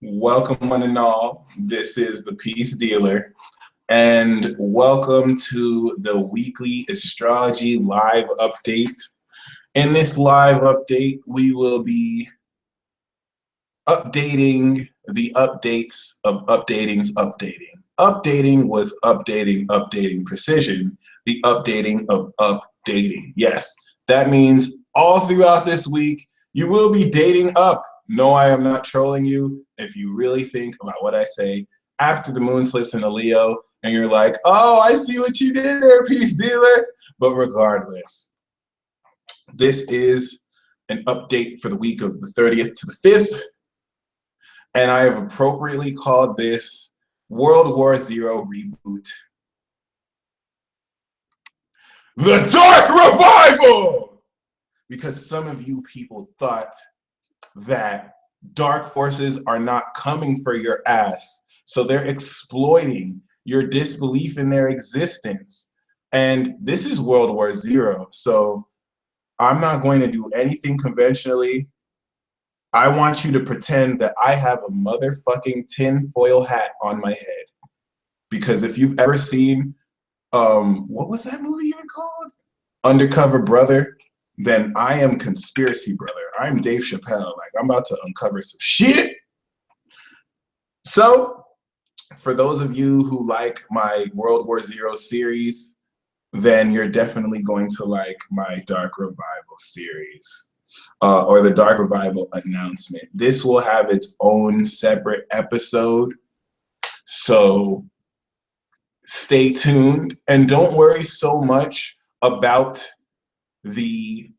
Welcome, one and all. This is the Peace Dealer, and welcome to the weekly astrology live update. In this live update, we will be updating the updates of updating's updating. Updating with updating precision, the updating of updating. Yes, that means all throughout this week, you will be dating up. No, I am not trolling you. If you really think about what I say after the moon slips into Leo and you're like, oh, I see what you did there, Peace Dealer. But regardless, this is an update for the week of the 30th to the 5th. And I have appropriately called this World War Zero Reboot. The Dark Revival! Because some of you people thought that dark forces are not coming for your ass. So they're exploiting your disbelief in their existence. And this is World War Zero. So I'm not going to do anything conventionally. I want you to pretend that I have a motherfucking tinfoil hat on my head. Because if you've ever seen, what was that movie even called? Undercover Brother, then I am Conspiracy Brother. I'm Dave Chappelle. Like, I'm about to uncover some shit. So, for those of you who like my World War Zero series, then you're definitely going to like my Dark Revival series. Or the Dark Revival announcement. This will have its own separate episode. So stay tuned and don't worry so much about the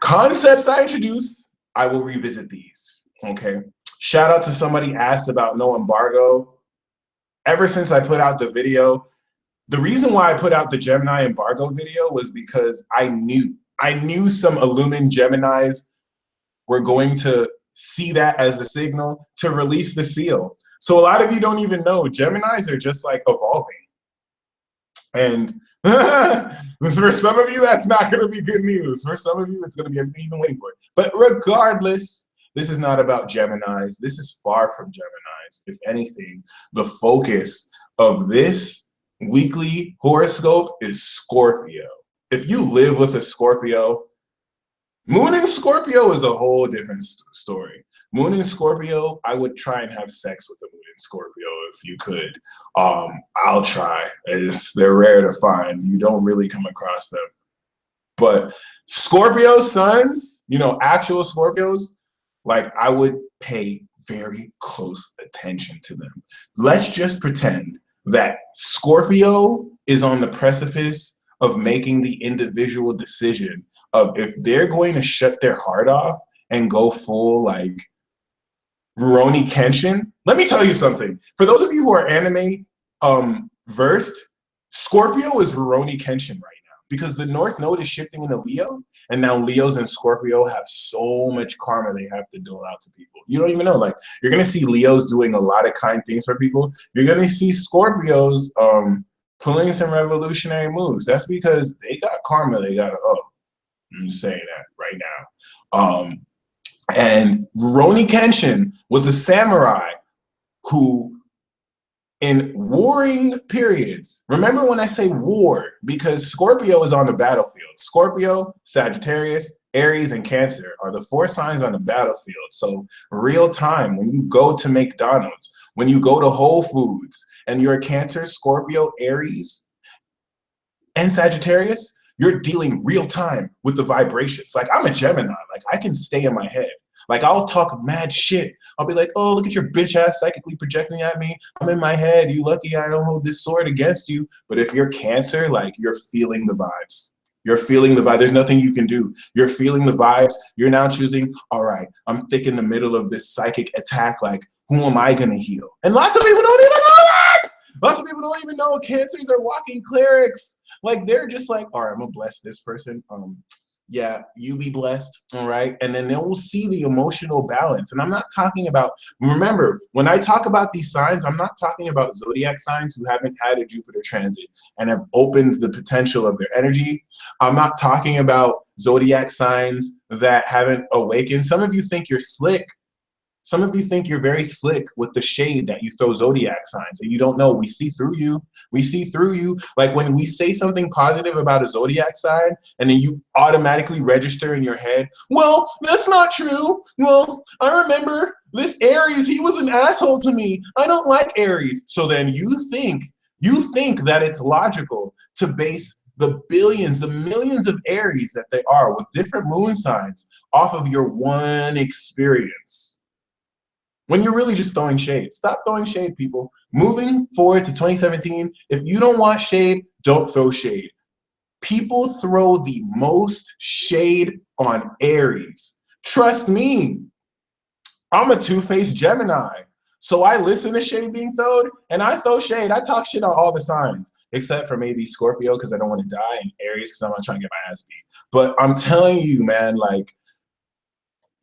concepts I introduce. I will revisit these. Okay. Shout out to somebody asked about no embargo. Ever since I put out the video, the reason why I put out the Gemini embargo video was because I knew some Illumin Geminis were going to see that as the signal to release the seal. So a lot of you don't even know Geminis are just like evolving. And for some of you, that's not going to be good news. For some of you, it's going to be everything you've been waiting for. But regardless, this is not about Geminis. This is far from Geminis. If anything, the focus of this weekly horoscope is Scorpio. If you live with a Scorpio, Moon in Scorpio is a whole different story. Moon in Scorpio, I would try and have sex with a Moon in Scorpio if you could. I'll try. They're rare to find. You don't really come across them. But Scorpio suns, actual Scorpios, like I would pay very close attention to them. Let's just pretend that Scorpio is on the precipice of making the individual decision of if they're going to shut their heart off and go full like Rurouni Kenshin. Let me tell you something. For those of you who are anime versed, Scorpio is Rurouni Kenshin right now because the North Node is shifting into Leo, and now Leos and Scorpio have so much karma they have to dole out to people. You don't even know. Like, you're gonna see Leos doing a lot of kind things for people. You're gonna see Scorpios pulling some revolutionary moves. That's because they got karma they gotta owe. I'm just saying that right now. And Rurouni Kenshin was a samurai who, in warring periods, remember when I say war, because Scorpio is on the battlefield. Scorpio, Sagittarius, Aries, and Cancer are the 4 signs on the battlefield. So real time, when you go to McDonald's, when you go to Whole Foods, and you're a Cancer, Scorpio, Aries, and Sagittarius, you're dealing real time with the vibrations. Like, I'm a Gemini. Like, I can stay in my head. Like, I'll talk mad shit. I'll be like, oh, look at your bitch ass psychically projecting at me. I'm in my head. You lucky I don't hold this sword against you. But if you're Cancer, like, you're feeling the vibes. You're feeling the vibe. There's nothing you can do. You're feeling the vibes. You're now choosing, all right, I'm thick in the middle of this psychic attack. Like, who am I going to heal? And lots of people don't even know that. Lots of people don't even know Cancers are walking clerics. Like, they're just like, all right, I'm going to bless this person. Yeah, you be blessed, all right? And then they will see the emotional balance. And I'm not talking about, remember, when I talk about these signs, I'm not talking about zodiac signs who haven't had a Jupiter transit and have opened the potential of their energy. I'm not talking about zodiac signs that haven't awakened. Some of you think you're slick. Some of you think you're very slick with the shade that you throw zodiac signs, and you don't know. We see through you. We see through you. Like when we say something positive about a zodiac sign, and then you automatically register in your head, well, that's not true. Well, I remember this Aries, he was an asshole to me. I don't like Aries. So then you think that it's logical to base the billions, the millions of Aries that they are with different moon signs off of your one experience, when you're really just throwing shade. Stop throwing shade, people. Moving forward to 2017, if you don't want shade, don't throw shade. People throw the most shade on Aries. Trust me, I'm a two-faced Gemini. So I listen to shade being thrown, and I throw shade. I talk shit on all the signs, except for maybe Scorpio, because I don't want to die, and Aries, because I'm not trying to get my ass beat. But I'm telling you, man, like,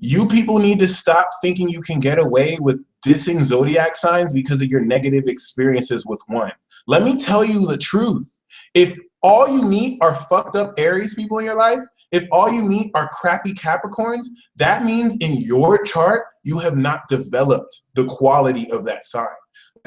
you people need to stop thinking you can get away with dissing zodiac signs because of your negative experiences with one. Let me tell you the truth. If all you meet are fucked up Aries people in your life, if all you meet are crappy Capricorns, that means in your chart, you have not developed the quality of that sign.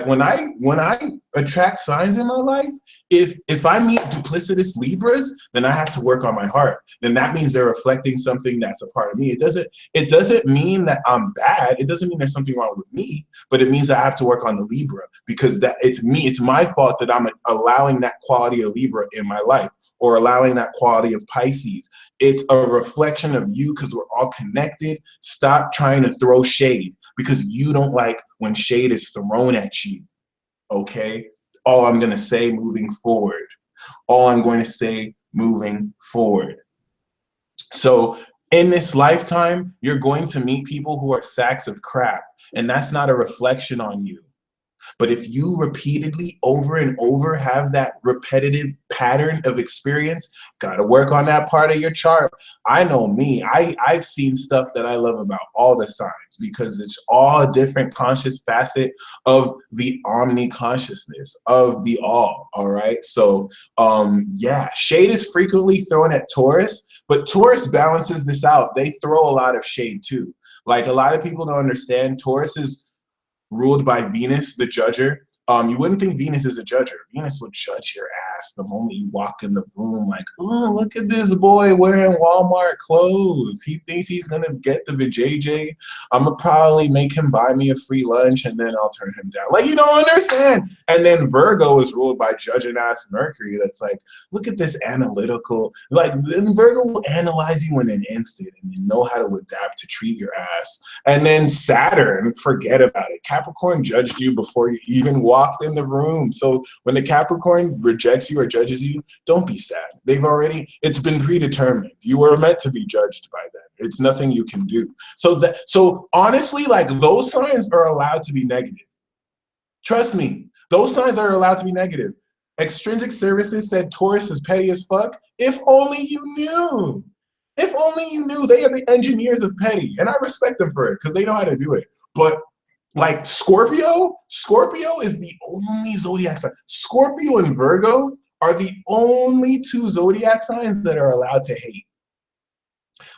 When I attract signs in my life, if I meet duplicitous Libras, then I have to work on my heart. Then that means they're reflecting something that's a part of me. It doesn't mean that I'm bad. It doesn't mean there's something wrong with me, but it means I have to work on the Libra, because that it's me. It's my fault that I'm allowing that quality of Libra in my life, or allowing that quality of Pisces. It's a reflection of you, because we're all connected. Stop trying to throw shade because you don't like when shade is thrown at you, okay? All I'm gonna say moving forward. All I'm going to say moving forward. So in this lifetime, you're going to meet people who are sacks of crap, and that's not a reflection on you. But if you repeatedly over and over have that repetitive pattern of experience, got to work on that part of your chart. I know me, I've seen stuff that I love about all the signs, because it's all a different conscious facet of the omni consciousness of the all right? So yeah, shade is frequently thrown at Taurus, but Taurus balances this out. They throw a lot of shade too. Like, a lot of people don't understand, Taurus is ruled by Venus, the judger. You wouldn't think Venus is a judger. Venus would judge your ass the moment you walk in the room, like, oh, look at this boy wearing Walmart clothes. He thinks he's gonna get the vajayjay. I'm gonna probably make him buy me a free lunch, and then I'll turn him down. Like, you don't understand. And then Virgo is ruled by judging ass Mercury. That's like, look at this analytical, like, then Virgo will analyze you in an instant, and you know how to adapt to treat your ass. And then Saturn, forget about it. Capricorn judged you before you even walked in the room. So when the Capricorn rejects you or judges you, don't be sad. It's been predetermined. You were meant to be judged by them. It's nothing you can do. So honestly, like, those signs are allowed to be negative. Trust me, those signs are allowed to be negative. Extrinsic Services said Taurus is petty as fuck. If only you knew. If only you knew. They are the engineers of petty, and I respect them for it because they know how to do it. But like Scorpio is the only zodiac sign. Scorpio and Virgo are the only two zodiac signs that are allowed to hate.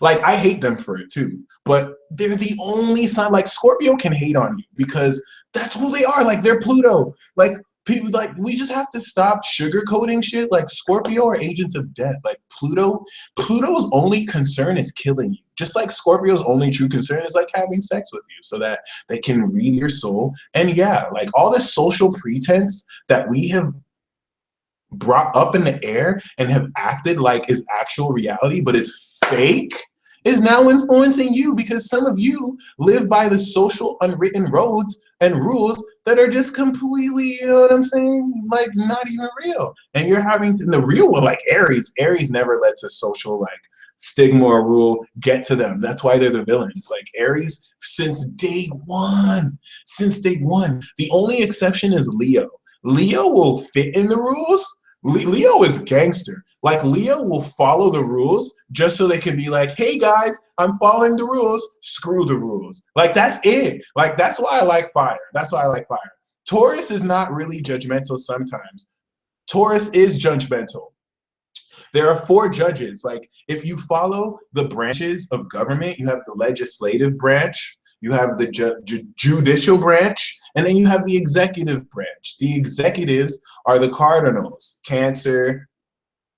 Like, I hate them for it too, but they're the only sign. Like, Scorpio can hate on you because that's who they are. Like, they're Pluto. Like, people, like, we just have to stop sugarcoating shit. Like, Scorpio are agents of death. Like, Pluto's only concern is killing you. Just like Scorpio's only true concern is like having sex with you so that they can read your soul. And yeah, like, all this social pretense that we have brought up in the air and have acted like is actual reality, but is fake, is now influencing you, because some of you live by the social unwritten roads and rules that are just completely, you know what I'm saying, like, not even real. And you're having to, the real one, like Aries never lets a social, like, stigma or rule get to them. That's why they're the villains. Like, Aries, since day one, the only exception is Leo. Leo will fit in the rules. Leo is gangster. Like, Leo will follow the rules just so they can be like, hey guys, I'm following the rules, screw the rules. Like, that's it. Like, that's why I like fire. That's why I like fire. Taurus is not really judgmental sometimes. Taurus is judgmental. There are 4 judges. Like, if you follow the branches of government, you have the legislative branch, you have the judicial branch, and then you have the executive branch. The executives are the cardinals: Cancer,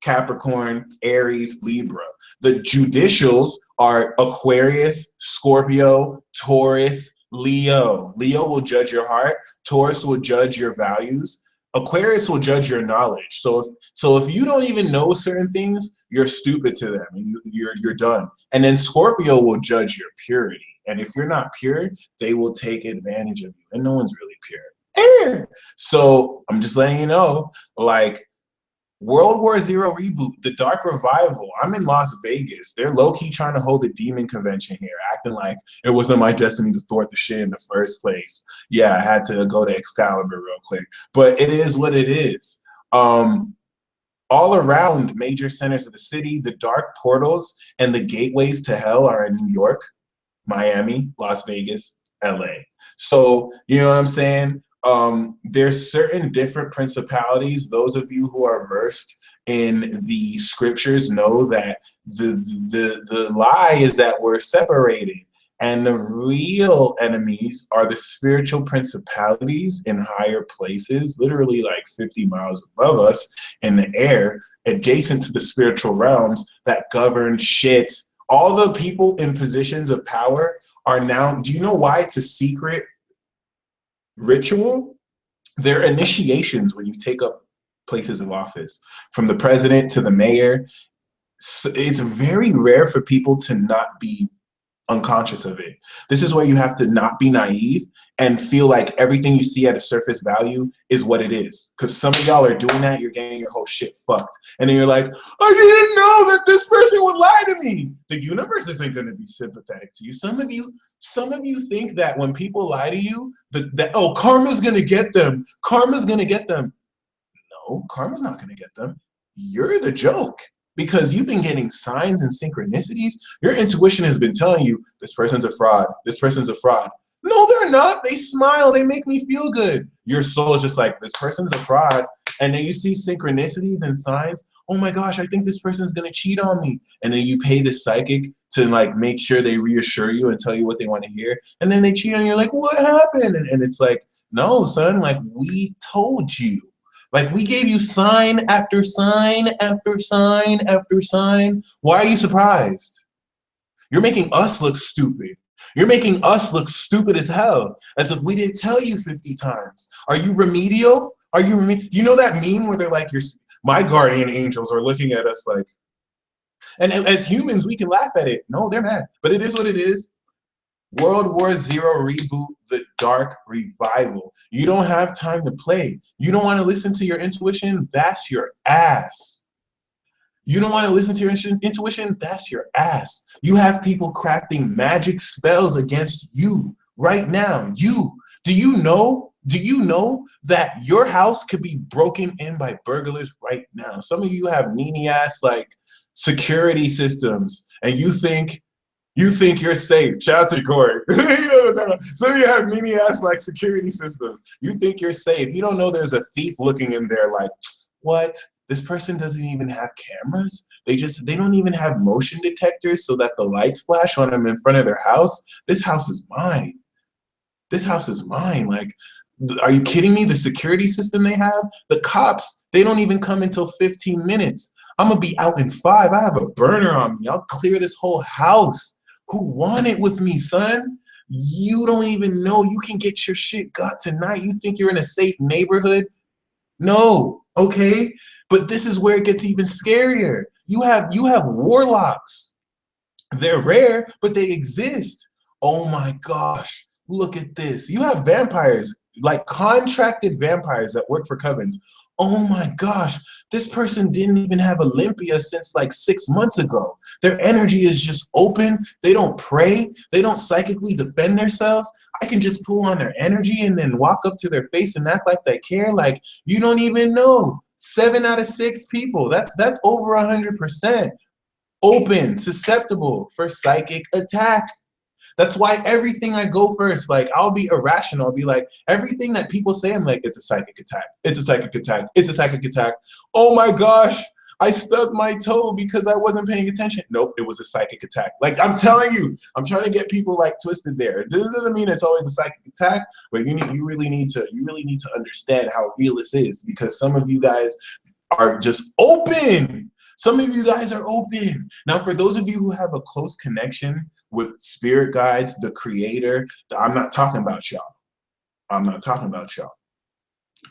Capricorn, Aries, Libra. The judicials are Aquarius, Scorpio, Taurus, Leo. Leo will judge your heart. Taurus will judge your values. Aquarius will judge your knowledge. So if you don't even know certain things, you're stupid to them, and you're done. And then Scorpio will judge your purity. And if you're not pure, they will take advantage of you. And no one's really pure. So I'm just letting you know, like, World War Zero reboot, the Dark Revival. I'm in Las Vegas. They're low-key trying to hold a demon convention here, acting like it wasn't my destiny to thwart the shit in the first place. Yeah, I had to go to Excalibur real quick. But it is what it is. All around major centers of the city, the dark portals and the gateways to hell are in New York, Miami, Las Vegas, LA. So, you know what I'm saying? There's certain different principalities. Those of you who are versed in the scriptures know that the lie is that we're separated, and the real enemies are the spiritual principalities in higher places, literally like 50 miles above us in the air, adjacent to the spiritual realms that govern shit. All the people in positions of power are now, do you know why it's a secret ritual? They're initiations when you take up places of office, from the president to the mayor. It's very rare for people to not be unconscious of it. This is where you have to not be naive and feel like everything you see at a surface value is what it is. Because some of y'all are doing that, you're getting your whole shit fucked. And then you're like, I didn't know that this person would lie to me. The universe isn't going to be sympathetic to you. Some of you think that when people lie to you, that oh, karma's going to get them. Karma's going to get them. No, karma's not going to get them. You're the joke. Because you've been getting signs and synchronicities. Your intuition has been telling you, this person's a fraud. This person's a fraud. No, they're not. They smile. They make me feel good. Your soul is just like, this person's a fraud. And then you see synchronicities and signs. Oh my gosh, I think this person's going to cheat on me. And then you pay the psychic to like make sure they reassure you and tell you what they want to hear. And then they cheat on you. You're like, what happened? And it's like, no, son, like we told you. Like, we gave you sign after sign after sign after sign. Why are you surprised? You're making us look stupid. You're making us look stupid as hell, as if we didn't tell you 50 times. Are you remedial? Are you you know that meme where they're like, my guardian angels are looking at us like, and as humans, we can laugh at it. No, they're mad. But it is what it is. World War Zero reboot, the Dark Revival. You don't have time to play. You don't want to listen to your intuition? That's your ass. You don't want to listen to your intuition? That's your ass. You have people crafting magic spells against you right now. Do you know that your house could be broken in by burglars right now? Some of you have meanie ass like security systems, and you think you're safe. Shout out to Corey. You know what I'm talking about. Some of you have meanie ass like security systems. You think you're safe. You don't know there's a thief looking in there like, what? This person doesn't even have cameras? They don't even have motion detectors so that the lights flash when I'm in front of their house? This house is mine. This house is mine. Like, are you kidding me? The security system they have, the cops, they don't even come until 15 minutes. I'm gonna be out in 5. I have a burner on me. I'll clear this whole house. Who want it with me, son? You don't even know. You can get your shit got tonight. You think you're in a safe neighborhood? No, okay? But this is where it gets even scarier. You have warlocks. They're rare, but they exist. Oh my gosh, look at this. You have vampires, like contracted vampires that work for covens. Oh my gosh, this person didn't even have Olympia since like 6 months ago. Their energy is just open. They don't pray. They don't psychically defend themselves. I can just pull on their energy and then walk up to their face and act like they care. Like, you don't even know. 7 out of 6 people. That's over 100%. Open, susceptible for psychic attack. That's why everything I go first, like, I'll be irrational. I'll be like, everything that people say, I'm like, it's a psychic attack. It's a psychic attack. It's a psychic attack. Oh my gosh, I stubbed my toe because I wasn't paying attention. Nope, it was a psychic attack. Like, I'm telling you, I'm trying to get people like twisted there. This doesn't mean it's always a psychic attack, but you really need to understand how real this is, because some of you guys are just open. Some of you guys are open. Now, for those of you who have a close connection with spirit guides, the creator, I'm not talking about y'all. I'm not talking about y'all.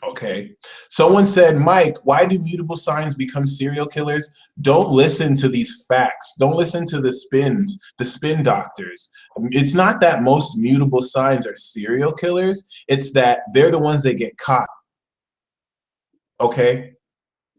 Okay. Someone said, Mike, why do mutable signs become serial killers? Don't listen to these facts. Don't listen to the spins, the spin doctors. It's not that most mutable signs are serial killers. It's that they're the ones that get caught. Okay.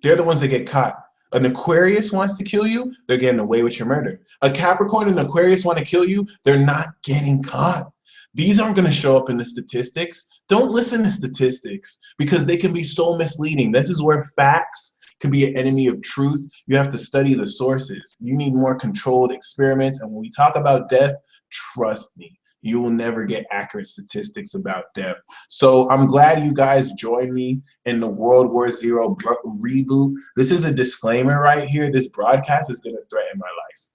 They're the ones that get caught. An Aquarius wants to kill you, they're getting away with your murder. A Capricorn and Aquarius want to kill you, they're not getting caught. These aren't going to show up in the statistics. Don't listen to statistics because they can be so misleading. This is where facts can be an enemy of truth. You have to study the sources. You need more controlled experiments. And when we talk about death, trust me, you will never get accurate statistics about death. So I'm glad you guys joined me in the World War Zero reboot. This is a disclaimer right here. This broadcast is going to threaten my life.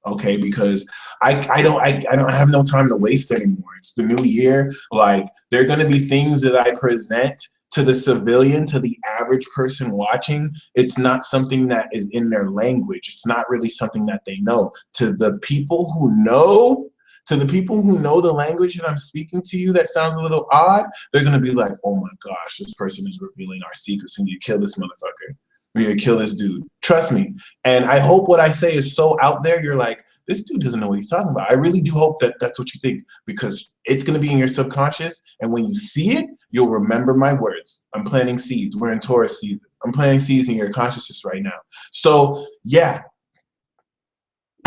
Okay, because I don't have no time to waste anymore. It's the new year. Like, there are going to be things that I present to the civilian, to the average person watching. It's not something that is in their language. It's not really something that they know. To the people who know, the language that I'm speaking to you that sounds a little odd, they're going to be like, oh my gosh, this person is revealing our secrets. We need to kill this motherfucker. We need to kill this dude. Trust me. And I hope what I say is so out there, you're like, this dude doesn't know what he's talking about. I really do hope that that's what you think, because it's going to be in your subconscious. And when you see it, you'll remember my words. I'm planting seeds. We're in Taurus season. I'm planting seeds in your consciousness right now. So yeah,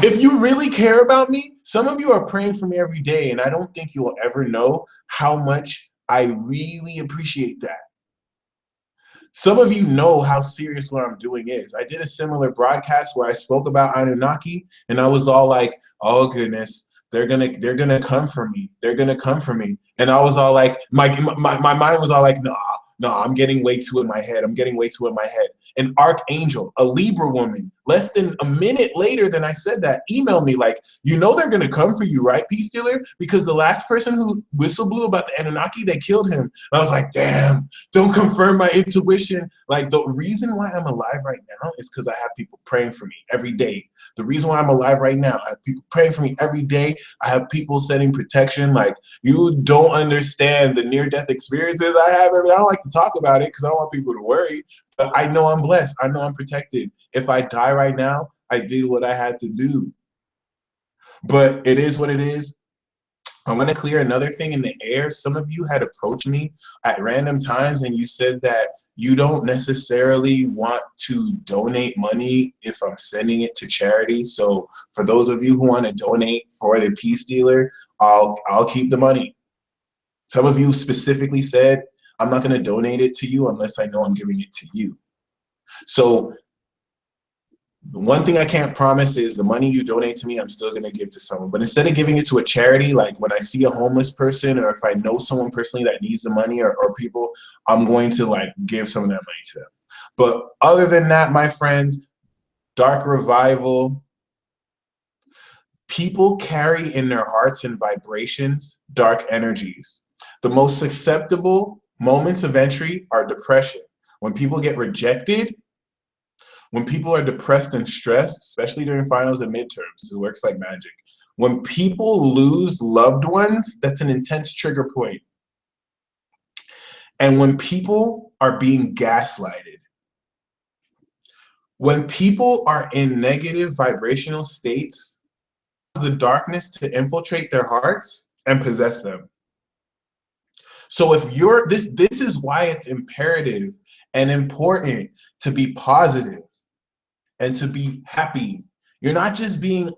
if you really care about me, some of you are praying for me every day, and I don't think you will ever know how much I really appreciate that. Some of you know how serious what I'm doing is. I did a similar broadcast where I spoke about Anunnaki, and I was all like, oh goodness, they're gonna come for me. They're gonna come for me. And I was all like, my mind was all like, nah, I'm getting way too in my head. I'm getting way too in my head. An archangel, a Libra woman, less than a minute later than I said that, emailed me like, you know they're gonna come for you, right, Peace Dealer? Because the last person who whistle blew about the Anunnaki, they killed him. And I was like, damn, don't confirm my intuition. Like, the reason why I'm alive right now is because I have people praying for me every day. The reason why I'm alive right now, I have people praying for me every day. I have people setting protection. Like, you don't understand the near-death experiences I have. I don't like to talk about it because I don't want people to worry. But I know I'm blessed. I know I'm protected. If I die right now, I did what I had to do. But it is what it is. I want to clear another thing in the air. Some of you had approached me at random times and you said that you don't necessarily want to donate money if I'm sending it to charity. So for those of you who want to donate for the Peace Dealer, I'll keep the money. Some of you specifically said, I'm not going to donate it to you unless I know I'm giving it to you. So the one thing I can't promise is the money you donate to me, I'm still going to give to someone. But instead of giving it to a charity, like when I see a homeless person or if I know someone personally that needs the money or people, I'm going to like give some of that money to them. But other than that, my friends, dark revival, people carry in their hearts and vibrations dark energies. The most susceptible moments of entry are depression. When people get rejected, when people are depressed and stressed, especially during finals and midterms, it works like magic. When people lose loved ones, that's an intense trigger point. And when people are being gaslighted, when people are in negative vibrational states, the darkness to infiltrate their hearts and possess them. So if you're, this is why it's imperative and important to be positive and to be happy. You're not just being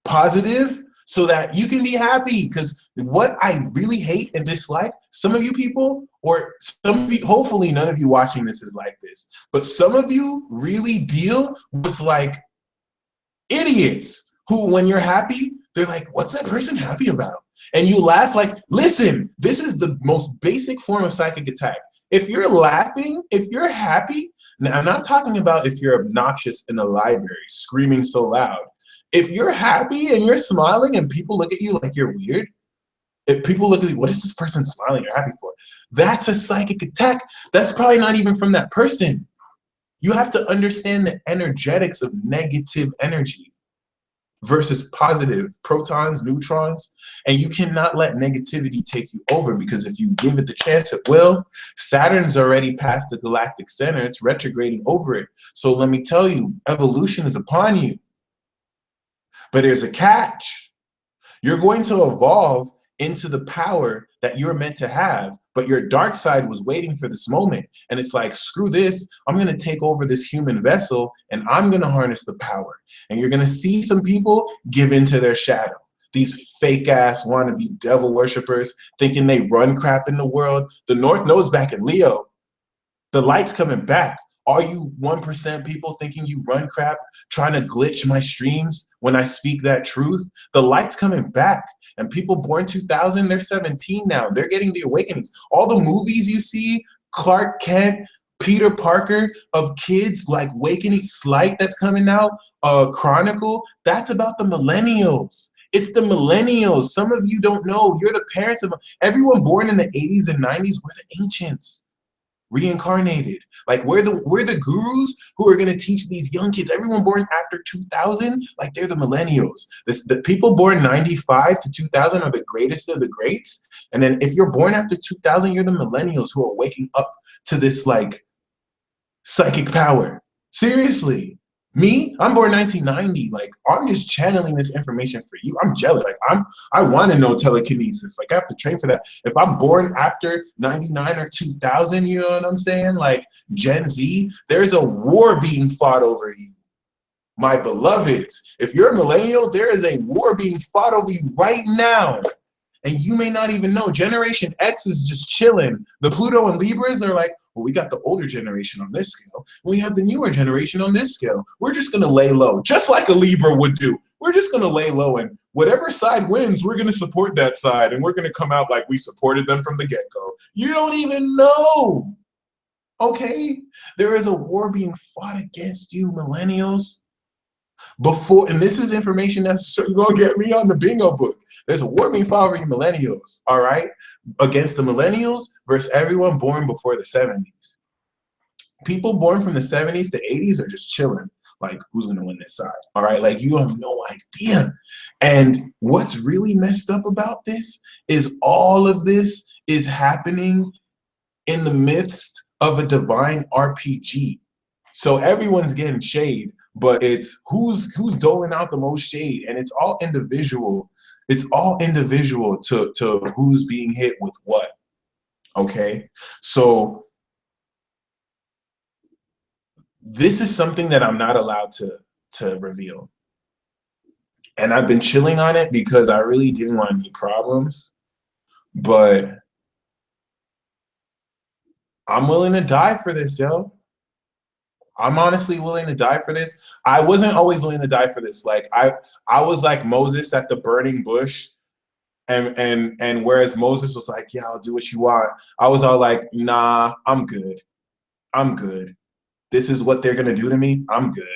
positive so that you can be happy, because what I really hate and dislike, some of you people, or some of you, hopefully none of you watching this is like this, but some of you really deal with like idiots who, when you're happy, they're like, what's that person happy about? And you laugh like, listen, this is the most basic form of psychic attack. If you're laughing, if you're happy, Now, I'm not talking about if you're obnoxious in the library, screaming so loud. If you're happy and you're smiling and people look at you like you're weird, if people look at you, what is this person smiling or happy for? That's a psychic attack. That's probably not even from that person. You have to understand the energetics of negative energy versus positive protons, neutrons, and you cannot let negativity take you over, because if you give it the chance, it will. Saturn's already past the galactic center. It's retrograding over it. So let me tell you, evolution is upon you. But there's a catch. You're going to evolve into the power that you're meant to have, but your dark side was waiting for this moment. And it's like, screw this, I'm going to take over this human vessel and I'm going to harness the power. And you're going to see some people give into their shadow. These fake ass wannabe devil worshippers thinking they run crap in the world. The North knows back in Leo, the light's coming back. All you 1% people thinking you run crap, trying to glitch my streams when I speak that truth, the light's coming back. And people born 2000, they're 17 now. They're getting the awakenings. All the movies you see, Clark Kent, Peter Parker, of kids like Wakening, Slight that's coming out, Chronicle, that's about the millennials. It's the millennials. Some of you don't know. You're the parents of everyone born in the 80s and 90s. We're the ancients. Reincarnated. Like we're the gurus who are going to teach these young kids. Everyone born after 2000, like they're the millennials. The people born 95 to 2000 are the greatest of the greats. And then if you're born after 2000, you're the millennials who are waking up to this like psychic power. Seriously. Me, I'm born 1990. Like, I'm just channeling this information for you. I'm jealous. Like, I want to know telekinesis. Like, I have to train for that. If I'm born after 99 or 2000, you know what I'm saying? Like, Gen Z, there's a war being fought over you. My beloveds, if you're a millennial, there is a war being fought over you right now. And you may not even know. Generation X is just chilling. The Pluto and Libras are like, well, we got the older generation on this scale. We have the newer generation on this scale. We're just going to lay low, just like a Libra would do. We're just going to lay low, and whatever side wins, we're going to support that side, and we're going to come out like we supported them from the get-go. You don't even know, okay? There is a war being fought against you, millennials. Before, and this is information that's going to get me on the bingo book. There's a war being fought over you millennials, all right? Against the millennials versus everyone born before the 70s. People born from the 70s to 80s are just chilling. Like, who's going to win this side? All right? Like, you have no idea. And what's really messed up about this is all of this is happening in the midst of a divine RPG. So everyone's getting shade, but it's who's doling out the most shade, and it's all individual. It's all individual to who's being hit with what, okay? So this is something that I'm not allowed to reveal. And I've been chilling on it because I really didn't want any problems, but I'm willing to die for this, yo. I'm honestly willing to die for this. I wasn't always willing to die for this. Like I was like Moses at the burning bush, and whereas Moses was like, yeah, I'll do what you want, I was all like, nah, I'm good. I'm good. This is what they're gonna do to me. I'm good.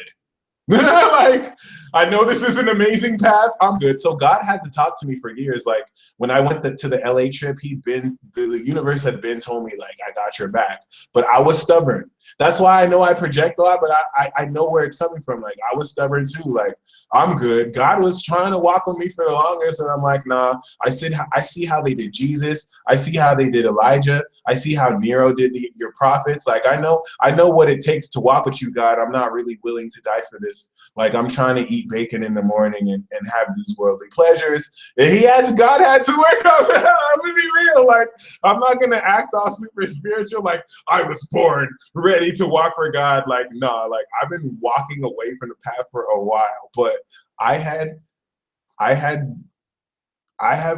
Like, I know this is an amazing path. I'm good. So God had to talk to me for years. Like when I went to the LA trip, the universe had been told me like, I got your back, but I was stubborn. That's why I know I project a lot, but I know where it's coming from. Like I was stubborn too. Like I'm good. God was trying to walk with me for the longest, and I'm like, nah. I see how they did Jesus. I see how they did Elijah. I see how Nero did your prophets. Like I know what it takes to walk with you, God. I'm not really willing to die for this. Like I'm trying to eat bacon in the morning and have these worldly pleasures. And God had to work on that. I'm gonna be real. Like I'm not gonna act all super spiritual. Like I was born ready to walk for God. Like nah. Like I've been walking away from the path for a while, but I have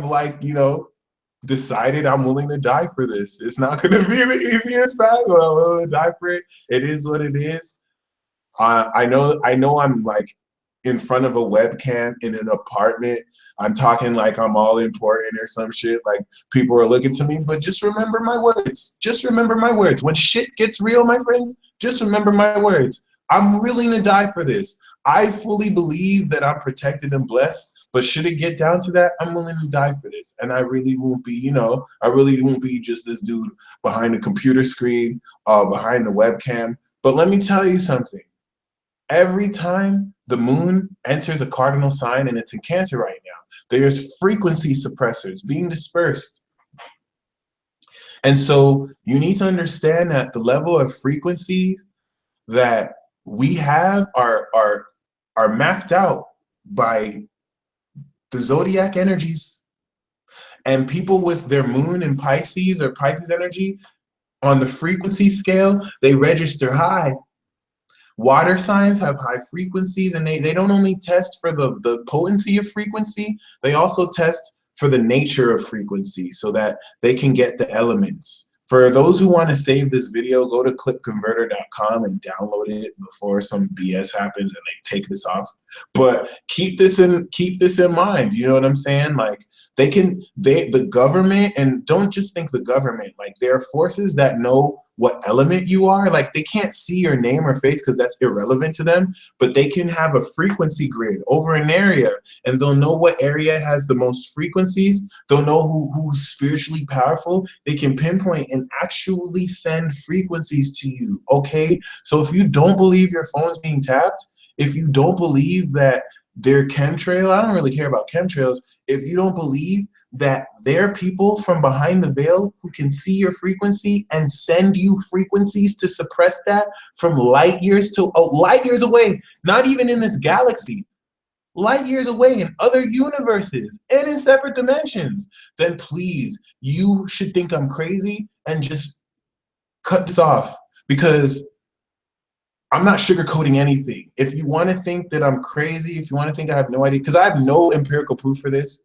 like, you know, decided I'm willing to die for this. It's not gonna be the easiest path, but I'm willing to die for it. It is what it is. I know I'm like in front of a webcam in an apartment. I'm talking like I'm all important or some shit. Like people are looking to me, but just remember my words. Just remember my words. When shit gets real, my friends, just remember my words. I'm willing to die for this. I fully believe that I'm protected and blessed, but should it get down to that, I'm willing to die for this. And I really won't be, you know, I really won't be just this dude behind a computer screen, behind the webcam. But let me tell you something. Every time the moon enters a cardinal sign, and it's in Cancer right now, there's frequency suppressors being dispersed. And so you need to understand that the level of frequencies that we have are mapped out by the zodiac energies. And people with their moon in Pisces or Pisces energy on the frequency scale, they register high. Water signs have high frequencies, and they don't only test for the potency of frequency, they also test for the nature of frequency so that they can get the elements. For those who want to save this video, go to clipconverter.com and download it before some BS happens and they take this off. But keep this in mind. You know what I'm saying? Like the government, and don't just think the government, like there are forces that know what element you are. Like they can't see your name or face because that's irrelevant to them, but they can have a frequency grid over an area, and they'll know what area has the most frequencies. They'll know who's spiritually powerful. They can pinpoint and actually send frequencies to you. Okay, so if you don't believe your phone's being tapped, if you don't believe that they're chemtrail, I don't really care about chemtrails. If you don't believe that there are people from behind the veil who can see your frequency and send you frequencies to suppress that from light years to light years away, not even in this galaxy, light years away in other universes and in separate dimensions, then please, you should think I'm crazy and just cut this off, because I'm not sugarcoating anything. If you want to think that I'm crazy, if you want to think I have no idea, because I have no empirical proof for this,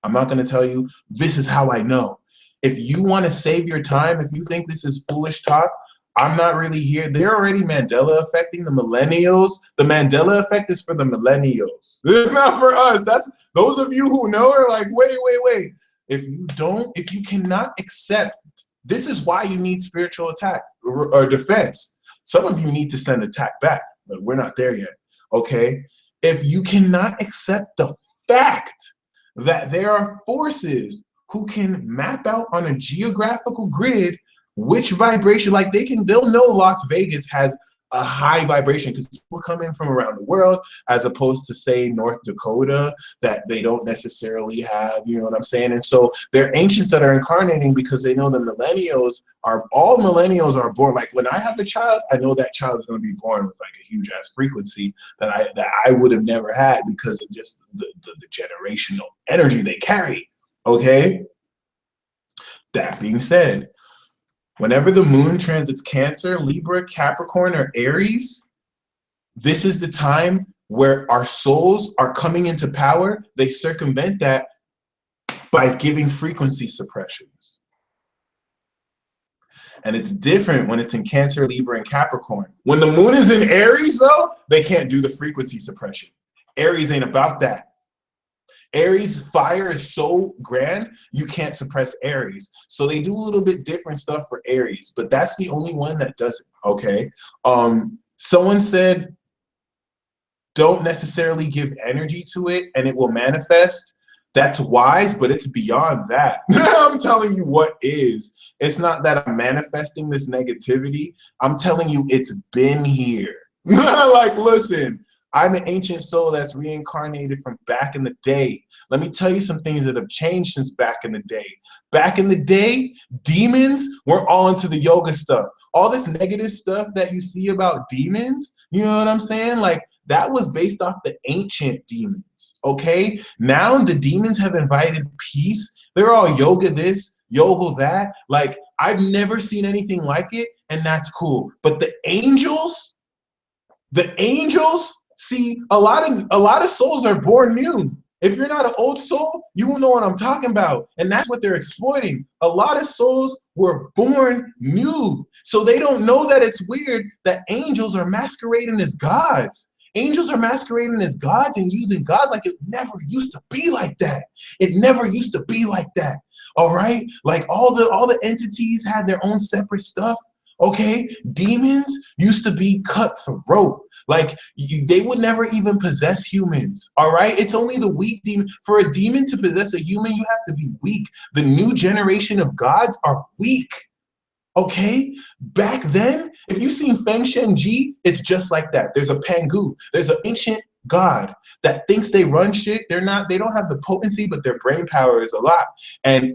I'm not going to tell you, this is how I know. If you want to save your time, if you think this is foolish talk, I'm not really here. They're already Mandela affecting the millennials. The Mandela effect is for the millennials. It's not for us. That's those of you who know are like, wait. If you cannot accept, this is why you need spiritual attack or defense. Some of you need to send attack back, but we're not there yet, okay? If you cannot accept the fact that there are forces who can map out on a geographical grid which vibration, like they'll know Las Vegas has a high vibration because people come in from around the world, as opposed to say North Dakota that they don't necessarily have, you know what I'm saying? And so they're ancients that are incarnating because they know the all millennials are born. Like when I have a child, I know that child is going to be born with like a huge ass frequency that I would have never had because of just the generational energy they carry. Okay. That being said, whenever the moon transits Cancer, Libra, Capricorn, or Aries, this is the time where our souls are coming into power. They circumvent that by giving frequency suppressions. And it's different when it's in Cancer, Libra, and Capricorn. When the moon is in Aries, though, they can't do the frequency suppression. Aries ain't about that. Aries fire is so grand, you can't suppress Aries. So they do a little bit different stuff for Aries, but that's the only one that does it, okay? Someone said, don't necessarily give energy to it and it will manifest. That's wise, but it's beyond that. I'm telling you what is. It's not that I'm manifesting this negativity. I'm telling you it's been here. Like, listen, I'm an ancient soul that's reincarnated from back in the day. Let me tell you some things that have changed since back in the day. Back in the day, demons were all into the yoga stuff. All this negative stuff that you see about demons, you know what I'm saying? Like, that was based off the ancient demons, okay? Now the demons have invited peace. They're all yoga this, yoga that. Like, I've never seen anything like it, and that's cool. But the angels, see, a lot of souls are born new. If you're not an old soul, you will know what I'm talking about. And that's what they're exploiting. A lot of souls were born new. So they don't know that it's weird that angels are masquerading as gods. Angels are masquerading as gods and using gods like it never used to be like that. It never used to be like that. All right? Like all the entities had their own separate stuff. Okay? Demons used to be cutthroat. Like they would never even possess humans. All right? It's only the weak demon. For a demon to possess a human, you have to be weak. The new generation of gods are weak. Okay, back then, if you've seen Feng Shenji, it's just like that. There's a Pangu. There's an ancient god that thinks they run shit. They don't have the potency, but their brain power is a lot. And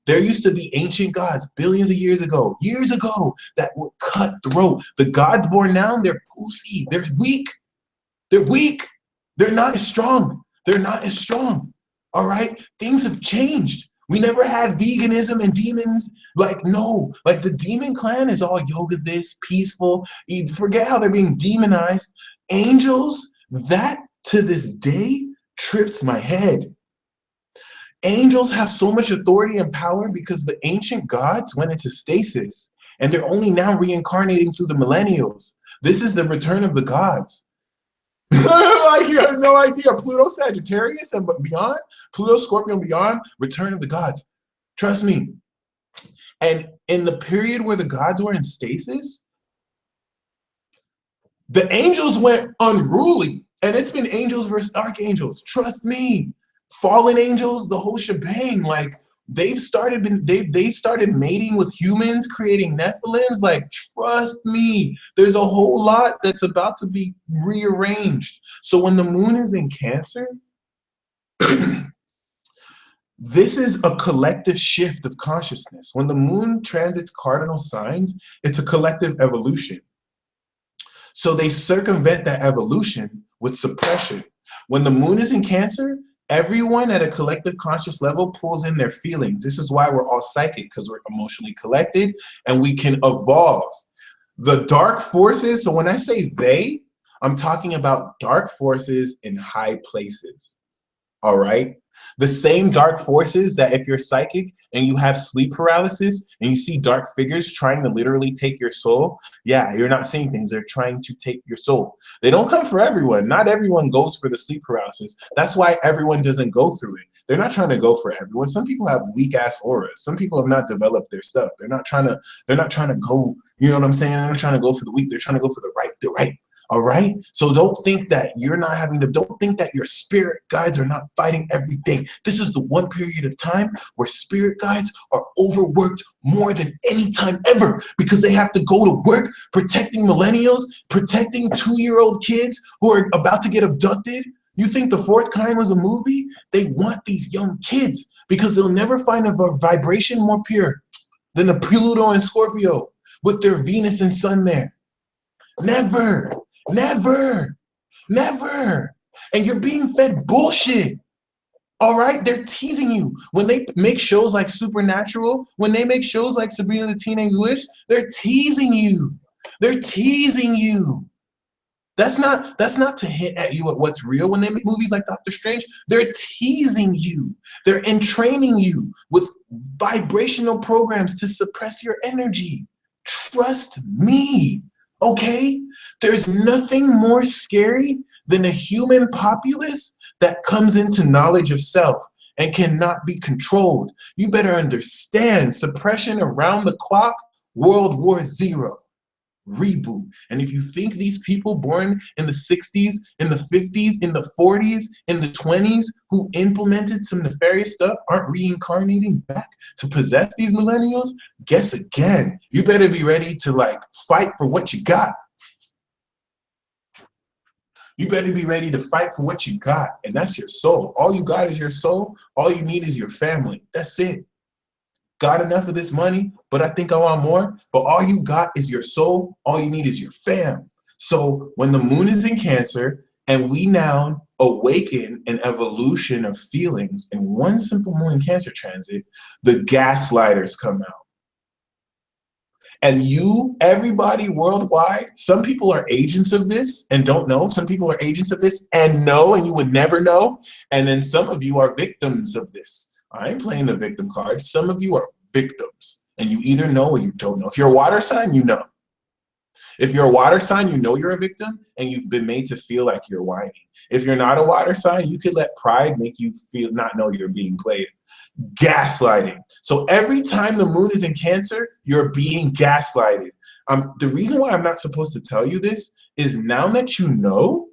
there used to be ancient gods billions of years ago, that would cut throat. The gods born now, they're pussy. They're weak. They're weak. They're not as strong. They're not as strong. All right, things have changed. We never had veganism and demons. Like, no, like the demon clan is all yoga this, peaceful. You forget how they're being demonized. Angels, that to this day trips my head. Angels have so much authority and power because the ancient gods went into stasis and they're only now reincarnating through the millennials. This is the return of the gods. Like you have no idea. Pluto, Sagittarius, and beyond, Pluto, Scorpio, and beyond, return of the gods. Trust me. And in the period where the gods were in stasis, the angels went unruly. And it's been angels versus archangels. Trust me. Fallen angels, the whole shebang. Like they started mating with humans, creating Nephilims. Like, trust me, there's a whole lot that's about to be rearranged. So when the moon is in Cancer, this is a collective shift of consciousness. When the moon transits cardinal signs, it's a collective evolution. So they circumvent that evolution with suppression. When the moon is in Cancer, everyone at a collective conscious level pulls in their feelings. This is why we're all psychic, because we're emotionally collected and we can evolve. The dark forces, so when I say they, I'm talking about dark forces in high places. All right? The same dark forces that if you're psychic and you have sleep paralysis and you see dark figures trying to literally take your soul, yeah, you're not seeing things. They're trying to take your soul. They don't come for everyone. Not everyone goes for the sleep paralysis. That's why everyone doesn't go through it. They're not trying to go for everyone. Some people have weak ass auras. Some people have not developed their stuff. They're not trying to go, you know what I'm saying? They're not trying to go for the weak. They're trying to go for the right. All right. So don't think that don't think that your spirit guides are not fighting everything. This is the one period of time where spirit guides are overworked more than any time ever because they have to go to work protecting millennials, protecting 2-year-old kids who are about to get abducted. You think The Fourth Kind was a movie? They want these young kids because they'll never find a vibration more pure than the Pluto and Scorpio with their Venus and Sun there. Never. Never. And you're being fed bullshit. All right? They're teasing you. When they make shows like Supernatural, when they make shows like Sabrina the Teenage Witch, they're teasing you. They're teasing you. That's not to hint at you at what's real. When they make movies like Doctor Strange, they're teasing you. They're entraining you with vibrational programs to suppress your energy. Trust me. Okay? There's nothing more scary than a human populace that comes into knowledge of self and cannot be controlled. You better understand suppression around the clock, World War Zero, Reboot. And if you think these people born in the 60s, in the 50s, in the 40s, in the 20s, who implemented some nefarious stuff aren't reincarnating back to possess these millennials, guess again. You better be ready to like fight for what you got. You better be ready to fight for what you got, and that's your soul. All you got is your soul. All you need is your family. That's it. Got enough of this money, but I think I want more. But all you got is your soul. All you need is your fam. So when the moon is in Cancer and we now awaken an evolution of feelings in one simple moon in Cancer transit, the gaslighters come out. And you, everybody worldwide, some people are agents of this and don't know. Some people are agents of this and know, and you would never know. And then some of you are victims of this. I ain't playing the victim card. Some of you are victims, and you either know or you don't know. If you're a water sign, you know. If you're a water sign, you know you're a victim and you've been made to feel like you're whining. If you're not a water sign, you could let pride make you feel not know you're being played. Gaslighting. So every time the moon is in Cancer, you're being gaslighted. The reason why I'm not supposed to tell you this is now that you know,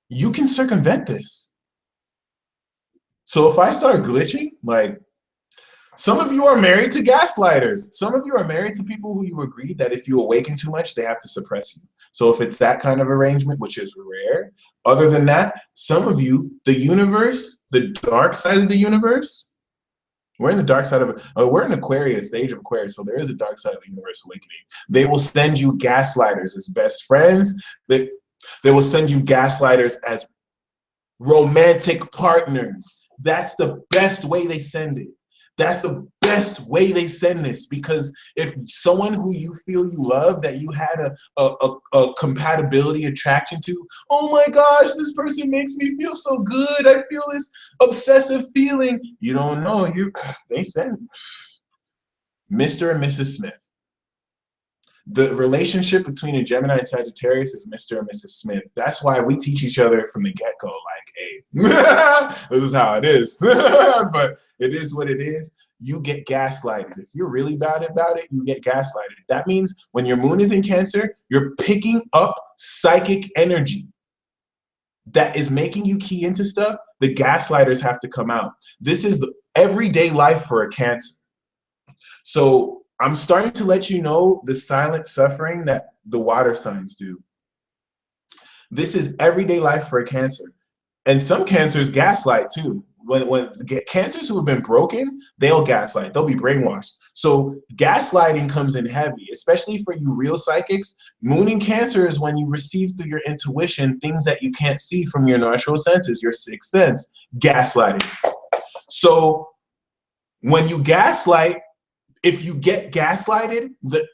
you can circumvent this. So if I start glitching, like, some of you are married to gaslighters. Some of you are married to people who you agreed that if you awaken too much, they have to suppress you. So if it's that kind of arrangement, which is rare, other than that, some of you, the universe, the dark side of the universe, we're in the dark side of we're in Aquarius, the age of Aquarius, so there is a dark side of the universe awakening. They will send you gaslighters as best friends. They will send you gaslighters as romantic partners. That's the best way they send it. That's the best way they send this, because if someone who you feel you love, that you had a compatibility attraction to, oh my gosh, this person makes me feel so good. I feel this obsessive feeling. You don't know. They send Mr. and Mrs. Smith. The relationship between a Gemini and Sagittarius is Mr. and Mrs. Smith. That's why we teach each other from the get-go, like, hey, this is how it is. But it is what it is. You get gaslighted. If you're really bad about it, you get gaslighted. That means when your moon is in Cancer, you're picking up psychic energy that is making you key into stuff. The gaslighters have to come out. This is the everyday life for a Cancer. So I'm starting to let you know the silent suffering that the water signs do. This is everyday life for a Cancer. And some Cancers gaslight too. When Cancers who have been broken, they'll gaslight. They'll be brainwashed. So gaslighting comes in heavy, especially for you real psychics. Moon in Cancer is when you receive through your intuition things that you can't see from your natural senses, your sixth sense. Gaslighting. So when you gaslight, if you get gaslighted, the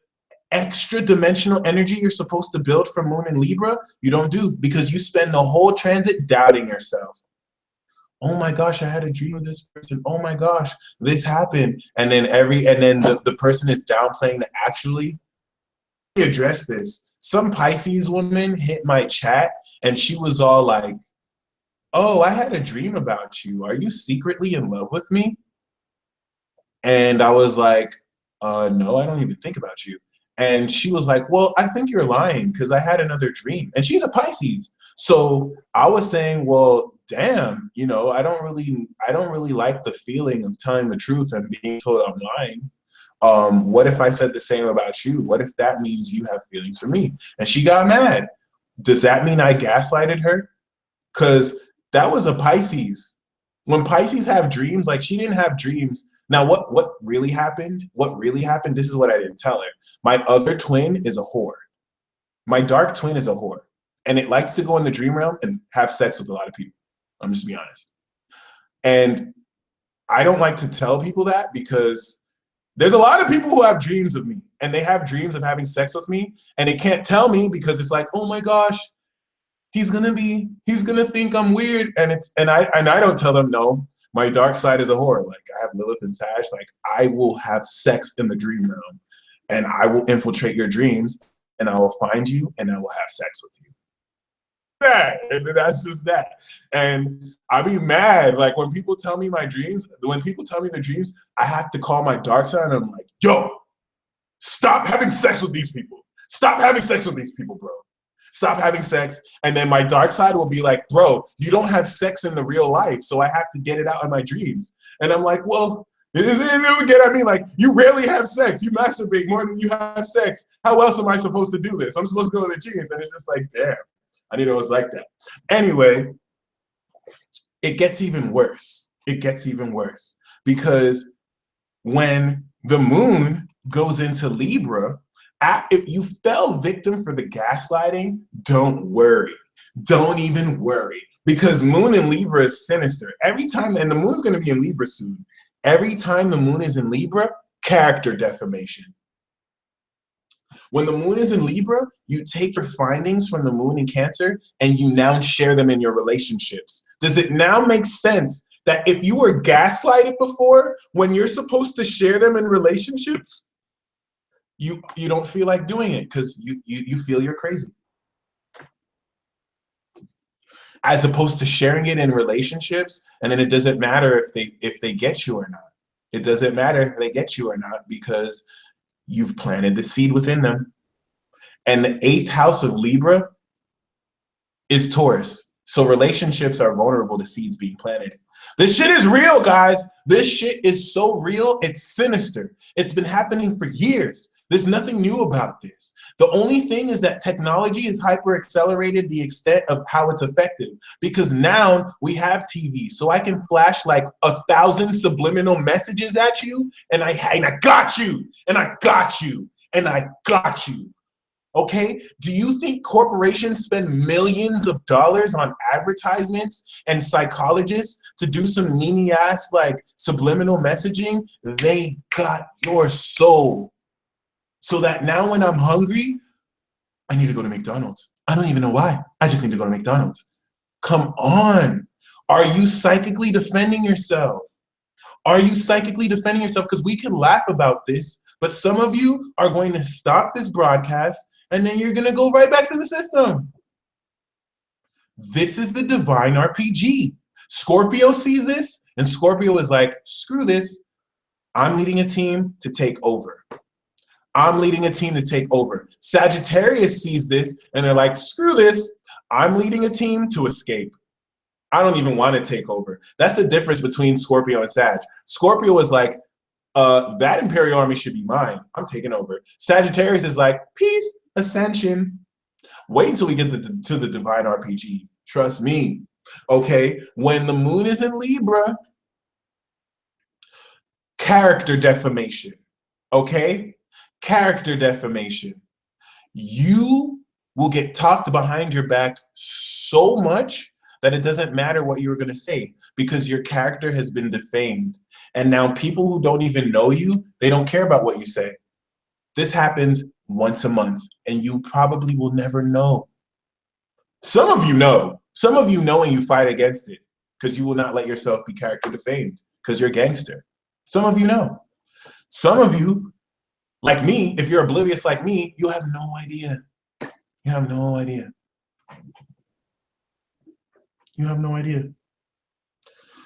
extra dimensional energy you're supposed to build from Moon in Libra, you don't do, because you spend the whole transit doubting yourself. Oh my gosh, I had a dream of this person. Oh my gosh, this happened. And then the person is downplaying the actually address this. Some Pisces woman hit my chat and she was all like, oh, I had a dream about you. Are you secretly in love with me? And I was like, no, I don't even think about you. And she was like, well, I think you're lying because I had another dream. And she's a Pisces. So I was saying, well, damn, you know, I don't really like the feeling of telling the truth and being told I'm lying. What if I said the same about you? What if that means you have feelings for me? And she got mad. Does that mean I gaslighted her? Because that was a Pisces. When Pisces have dreams, like she didn't have dreams. Now, what really happened? What really happened? This is what I didn't tell her. My other twin is a whore. My dark twin is a whore. And it likes to go in the dream realm and have sex with a lot of people. I'm just being honest. And I don't like to tell people that because there's a lot of people who have dreams of me and they have dreams of having sex with me and they can't tell me because it's like, oh my gosh, he's gonna think I'm weird. And I don't tell them, no, my dark side is a whore. Like I have Lilith and Sag, like I will have sex in the dream realm and I will infiltrate your dreams and I will find you and I will have sex with you. And that's just that. And I be mad. Like when people tell me my dreams, when people tell me the dreams, I have to call my dark side and I'm like, yo, stop having sex with these people. Stop having sex with these people, bro. Stop having sex. And then my dark side will be like, bro, you don't have sex in the real life, so I have to get it out in my dreams. And I'm like, well, get at me like, you rarely have sex. You masturbate more than you have sex. How else am I supposed to do this? I'm supposed to go to the dreams. And it's just like, damn, I didn't know it was like that. Anyway, it gets even worse. It gets even worse because when the moon goes into Libra, if you fell victim for the gaslighting, don't worry. Don't even worry. Because moon in Libra is sinister. Every time, and the moon's going to be in Libra soon, every time the moon is in Libra, character defamation. When the moon is in Libra, you take your findings from the moon in Cancer and you now share them in your relationships. Does it now make sense that if you were gaslighted before, when you're supposed to share them in relationships, you don't feel like doing it because you feel you're crazy. As opposed to sharing it in relationships, and then it doesn't matter if they get you or not. It doesn't matter if they get you or not because you've planted the seed within them. And the 8th house of Libra is Taurus. So relationships are vulnerable to seeds being planted. This shit is real, guys. This shit is so real. It's sinister. It's been happening for years. There's nothing new about this. The only thing is that technology has hyper accelerated the extent of how it's effective, because now we have TV. So I can flash like 1,000 subliminal messages at you, and I got you, and I got you, and I got you. Okay, do you think corporations spend millions of dollars on advertisements and psychologists to do some meanie ass like subliminal messaging? They got your soul. So that now when I'm hungry, I need to go to McDonald's. I don't even know why. I just need to go to McDonald's. Come on. Are you psychically defending yourself? Are you psychically defending yourself? Because we can laugh about this, but some of you are going to stop this broadcast and then you're going to go right back to the system. This is the divine RPG. Scorpio sees this, and Scorpio is like, screw this. I'm leading a team to take over. I'm leading a team to take over. Sagittarius sees this, and they're like, screw this. I'm leading a team to escape. I don't even want to take over. That's the difference between Scorpio and Sag. Scorpio is like, that Imperial Army should be mine. I'm taking over. Sagittarius is like, peace, ascension. Wait until we get to the divine RPG. Trust me. Okay, when the moon is in Libra, character defamation. Okay, character defamation. You will get talked behind your back so much that it doesn't matter what you were going to say, because your character has been defamed. And now people who don't even know you, they don't care about what you say. This happens once a month, and you probably will never know. Some of you know. Some of you know and you fight against it because you will not let yourself be character defamed because you're a gangster. Some of you know. Some of you, like me, if you're oblivious like me, you have no idea. You have no idea. You have no idea.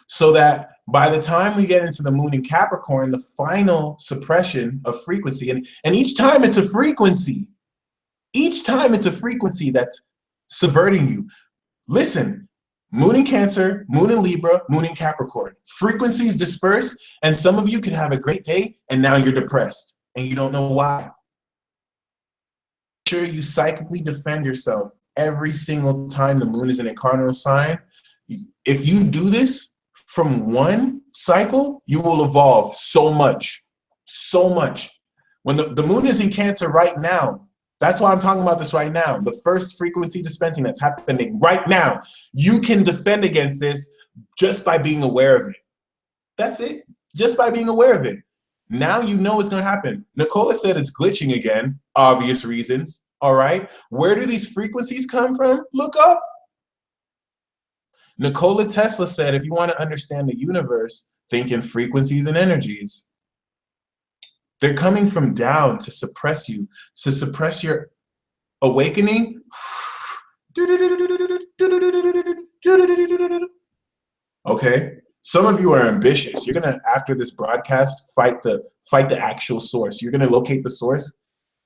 So that by the time we get into the moon in Capricorn, the final suppression of frequency, and each time it's a frequency. Each time it's a frequency that's subverting you. Listen, moon in Cancer, moon in Libra, moon in Capricorn. Frequencies disperse, and some of you can have a great day, and now you're depressed, and you don't know why. Make sure you psychically defend yourself every single time the moon is in a cardinal sign. If you do this from one cycle, you will evolve so much, so much. When the moon is in Cancer right now, that's why I'm talking about this right now. The first frequency dispensing that's happening right now. You can defend against this just by being aware of it. That's it. Just by being aware of it. Now you know it's going to happen. Nicola said it's glitching again. Obvious reasons. All right. Where do these frequencies come from? Look up. Nikola Tesla said, if you want to understand the universe, think in frequencies and energies. They're coming from down to suppress you, to suppress your awakening. Okay, some of you are ambitious. You're gonna, after this broadcast, fight the actual source. You're gonna locate the source.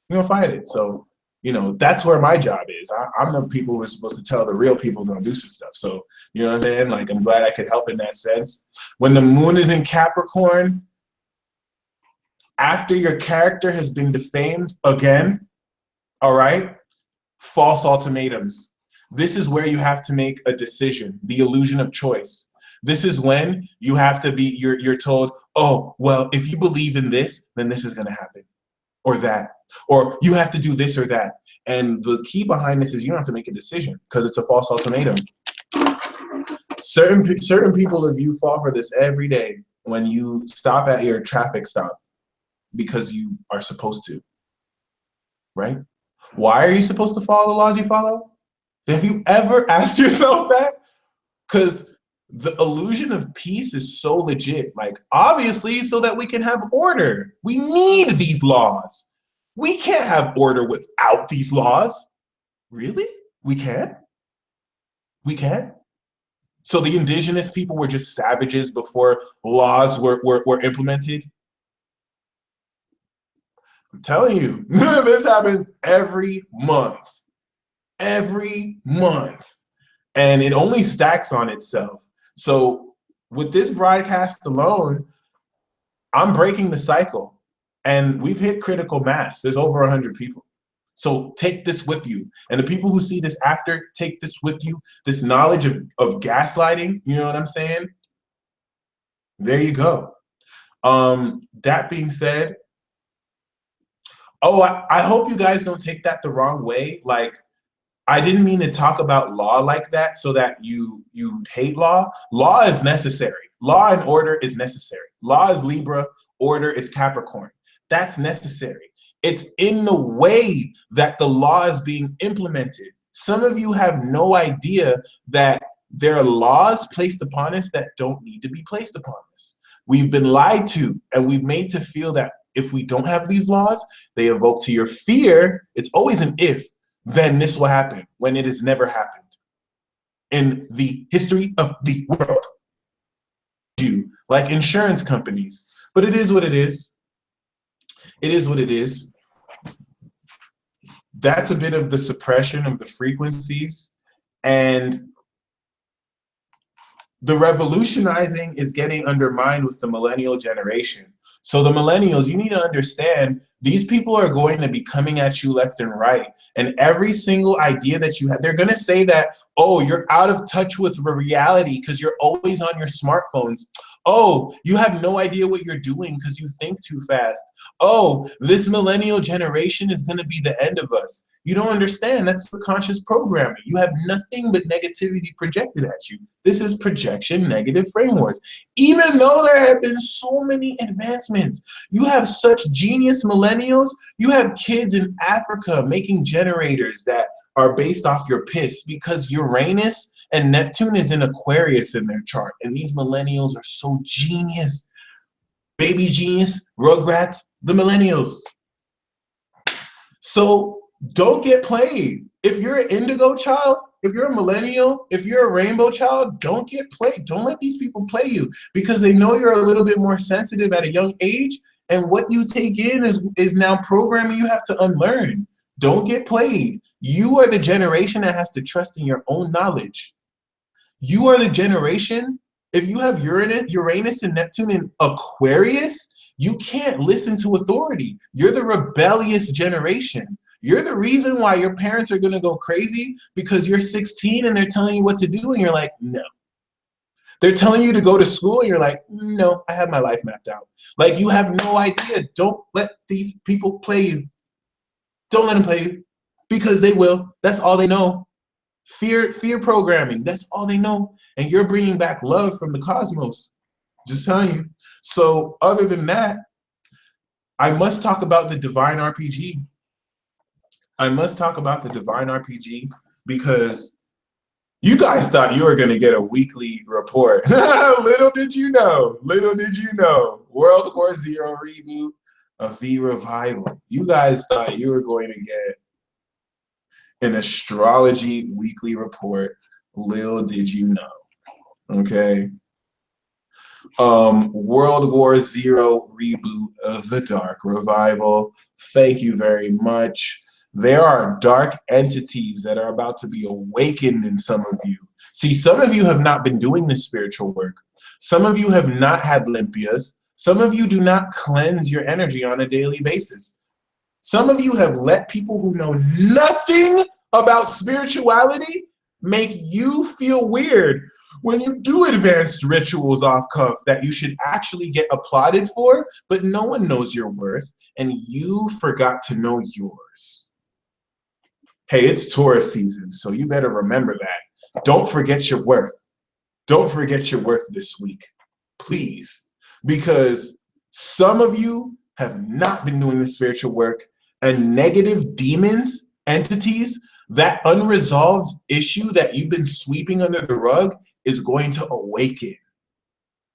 You're gonna fight it. So, you know, that's where my job is. I'm the people who are supposed to tell the real people don't do some stuff. So, you know what I mean? Like, I'm glad I could help in that sense. When the moon is in Capricorn, after your character has been defamed again, all right, false ultimatums. This is where you have to make a decision, the illusion of choice. This is when you have to be, you're told, oh, well, if you believe in this, then this is going to happen, or that, or you have to do this or that. And the key behind this is you don't have to make a decision because it's a false ultimatum. Certain people of you fall for this every day when you stop at your traffic stop because you are supposed to, right? Why are you supposed to follow the laws you follow? Have you ever asked yourself that? Because the illusion of peace is so legit. Like, obviously, so that we can have order. We need these laws. We can't have order without these laws. Really? We can? We can? So the indigenous people were just savages before laws were implemented? I'm telling you, this happens every month. Every month. And it only stacks on itself. So with this broadcast alone, I'm breaking the cycle. And we've hit critical mass. There's over 100 people. So take this with you. And the people who see this after, take this with you. This knowledge of gaslighting, you know what I'm saying? There you go. That being said, oh, I hope you guys don't take that the wrong way. Like, I didn't mean to talk about law like that so that you hate law. Law is necessary. Law and order is necessary. Law is Libra, order is Capricorn. That's necessary. It's in the way that the law is being implemented. Some of you have no idea that there are laws placed upon us that don't need to be placed upon us. We've been lied to, and we've made to feel that if we don't have these laws, they evoke to your fear. It's always an if, then this will happen, when it has never happened in the history of the world. You, like insurance companies. But it is what it is. It is what it is. That's a bit of the suppression of the frequencies. And the revolutionizing is getting undermined with the millennial generation. So the millennials, you need to understand, these people are going to be coming at you left and right. And every single idea that you have, they're going to say that, oh, you're out of touch with reality because you're always on your smartphones. Oh, you have no idea what you're doing because you think too fast. Oh, this millennial generation is going to be the end of us. You don't understand. That's subconscious programming. You have nothing but negativity projected at you. This is projection negative frameworks. Even though there have been so many advancements, you have such genius millennials. You have kids in Africa making generators that are based off your piss because Uranus and Neptune is in Aquarius in their chart. And these millennials are so genius. Baby genius, Rugrats, the millennials. So don't get played. If you're an indigo child, if you're a millennial, if you're a rainbow child, don't get played. Don't let these people play you because they know you're a little bit more sensitive at a young age. And what you take in is now programming you have to unlearn. Don't get played. You are the generation that has to trust in your own knowledge. You are the generation, if you have Uranus and Neptune in Aquarius, you can't listen to authority. You're the rebellious generation. You're the reason why your parents are going to go crazy because you're 16 and they're telling you what to do and you're like, no. They're telling you to go to school and you're like, no, I have my life mapped out. Like, you have no idea. Don't let these people play you. Don't let them play you because they will. That's all they know. Fear programming, that's all they know. And you're bringing back love from the cosmos. Just telling you. So other than that, I must talk about the divine RPG. I must talk about the divine RPG because you guys thought you were going to get a weekly report. Little did you know. Little did you know. World War Zero reboot of the revival. You guys thought you were going to get an astrology weekly report. Little did you know. Okay. World War Zero reboot of the dark revival. Thank you very much. There are dark entities that are about to be awakened in some of you. See, some of you have not been doing this spiritual work. Some of you have not had limpias. Some of you do not cleanse your energy on a daily basis. Some of you have let people who know nothing about spirituality make you feel weird when you do advanced rituals off cuff that you should actually get applauded for, but no one knows your worth and you forgot to know yours. Hey, it's Taurus season, so you better remember that. Don't forget your worth. Don't forget your worth this week, please, because some of you have not been doing the spiritual work and negative demons, entities, that unresolved issue that you've been sweeping under the rug is going to awaken.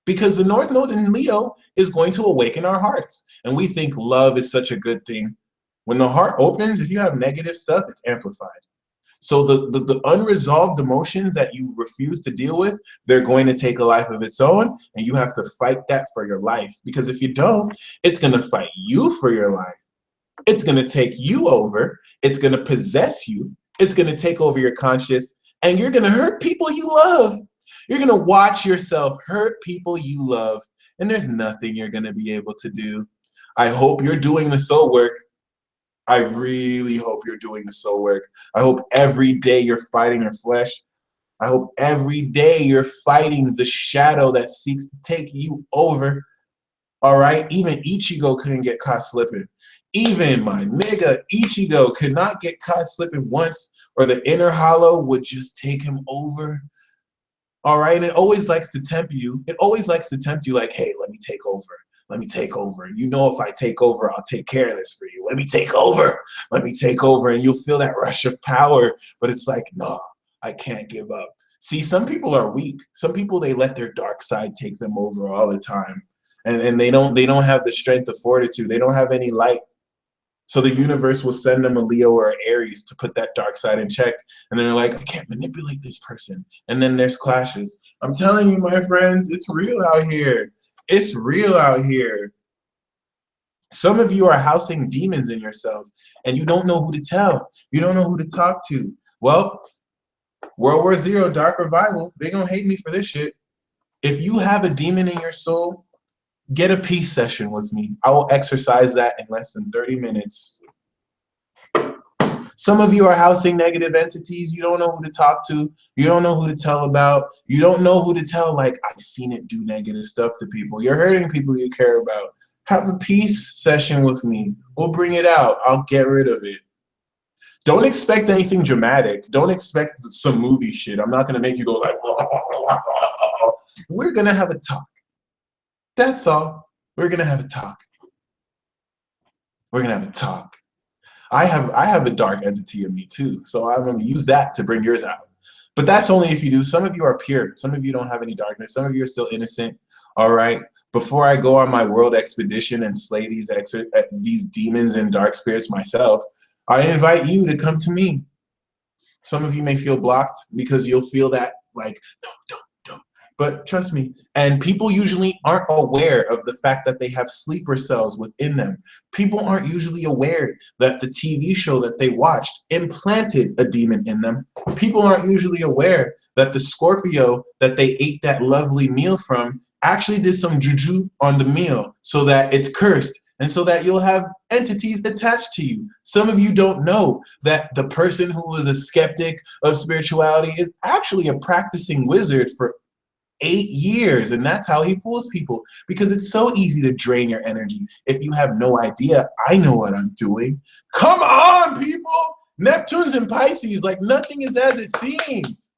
Because the North Node in Leo is going to awaken our hearts. And we think love is such a good thing. When the heart opens, if you have negative stuff, it's amplified. So the unresolved emotions that you refuse to deal with, they're going to take a life of its own, and you have to fight that for your life. Because if you don't, it's going to fight you for your life. It's going to take you over. It's going to possess you. It's going to take over your conscious, and you're going to hurt people you love. You're going to watch yourself hurt people you love, and there's nothing you're going to be able to do. I hope you're doing the soul work. I really hope you're doing the soul work. I hope every day you're fighting your flesh. I hope every day you're fighting the shadow that seeks to take you over. All right? Even Ichigo couldn't get caught slipping. Even my nigga Ichigo could not get caught slipping once, or the inner hollow would just take him over. All right? And it always likes to tempt you. It always likes to tempt you like, hey, let me take over. Let me take over. You know, if I take over, I'll take care of this for you. Let me take over. Let me take over. And you'll feel that rush of power. But it's like, no, I can't give up. See, some people are weak. Some people, they let their dark side take them over all the time. And they don't have the strength of fortitude. They don't have any light. So the universe will send them a Leo or an Aries to put that dark side in check. And then they're like, I can't manipulate this person. And then there's clashes. I'm telling you, my friends, it's real out here. It's real out here. Some of you are housing demons in yourself, and you don't know who to tell. You don't know who to talk to. Well, World War Z, Dark Revival, they're going to hate me for this shit. If you have a demon in your soul, get a peace session with me. I will exercise that in less than 30 minutes. Some of you are housing negative entities. You don't know who to talk to. You don't know who to tell about. You don't know who to tell, like, I've seen it do negative stuff to people. You're hurting people you care about. Have a peace session with me. We'll bring it out. I'll get rid of it. Don't expect anything dramatic. Don't expect some movie shit. I'm not going to make you go like, we're going to have a talk. That's all. We're going to have a talk. We're going to have a talk. I have a dark entity in me too, so I'm going to use that to bring yours out. But that's only if you do. Some of you are pure. Some of you don't have any darkness. Some of you are still innocent. All right. Before I go on my world expedition and slay these demons and dark spirits myself, I invite you to come to me. Some of you may feel blocked because you'll feel that like, no, don't. But trust me, and people usually aren't aware of the fact that they have sleeper cells within them. People aren't usually aware that the TV show that they watched implanted a demon in them. People aren't usually aware that the Scorpio that they ate that lovely meal from actually did some juju on the meal so that it's cursed and so that you'll have entities attached to you. Some of you don't know that the person who was a skeptic of spirituality is actually a practicing wizard for 8 years, and that's how he fools people, because it's so easy to drain your energy if you have no idea. I know what I'm doing. Come on, people. Neptune's and Pisces, like, nothing is as it seems.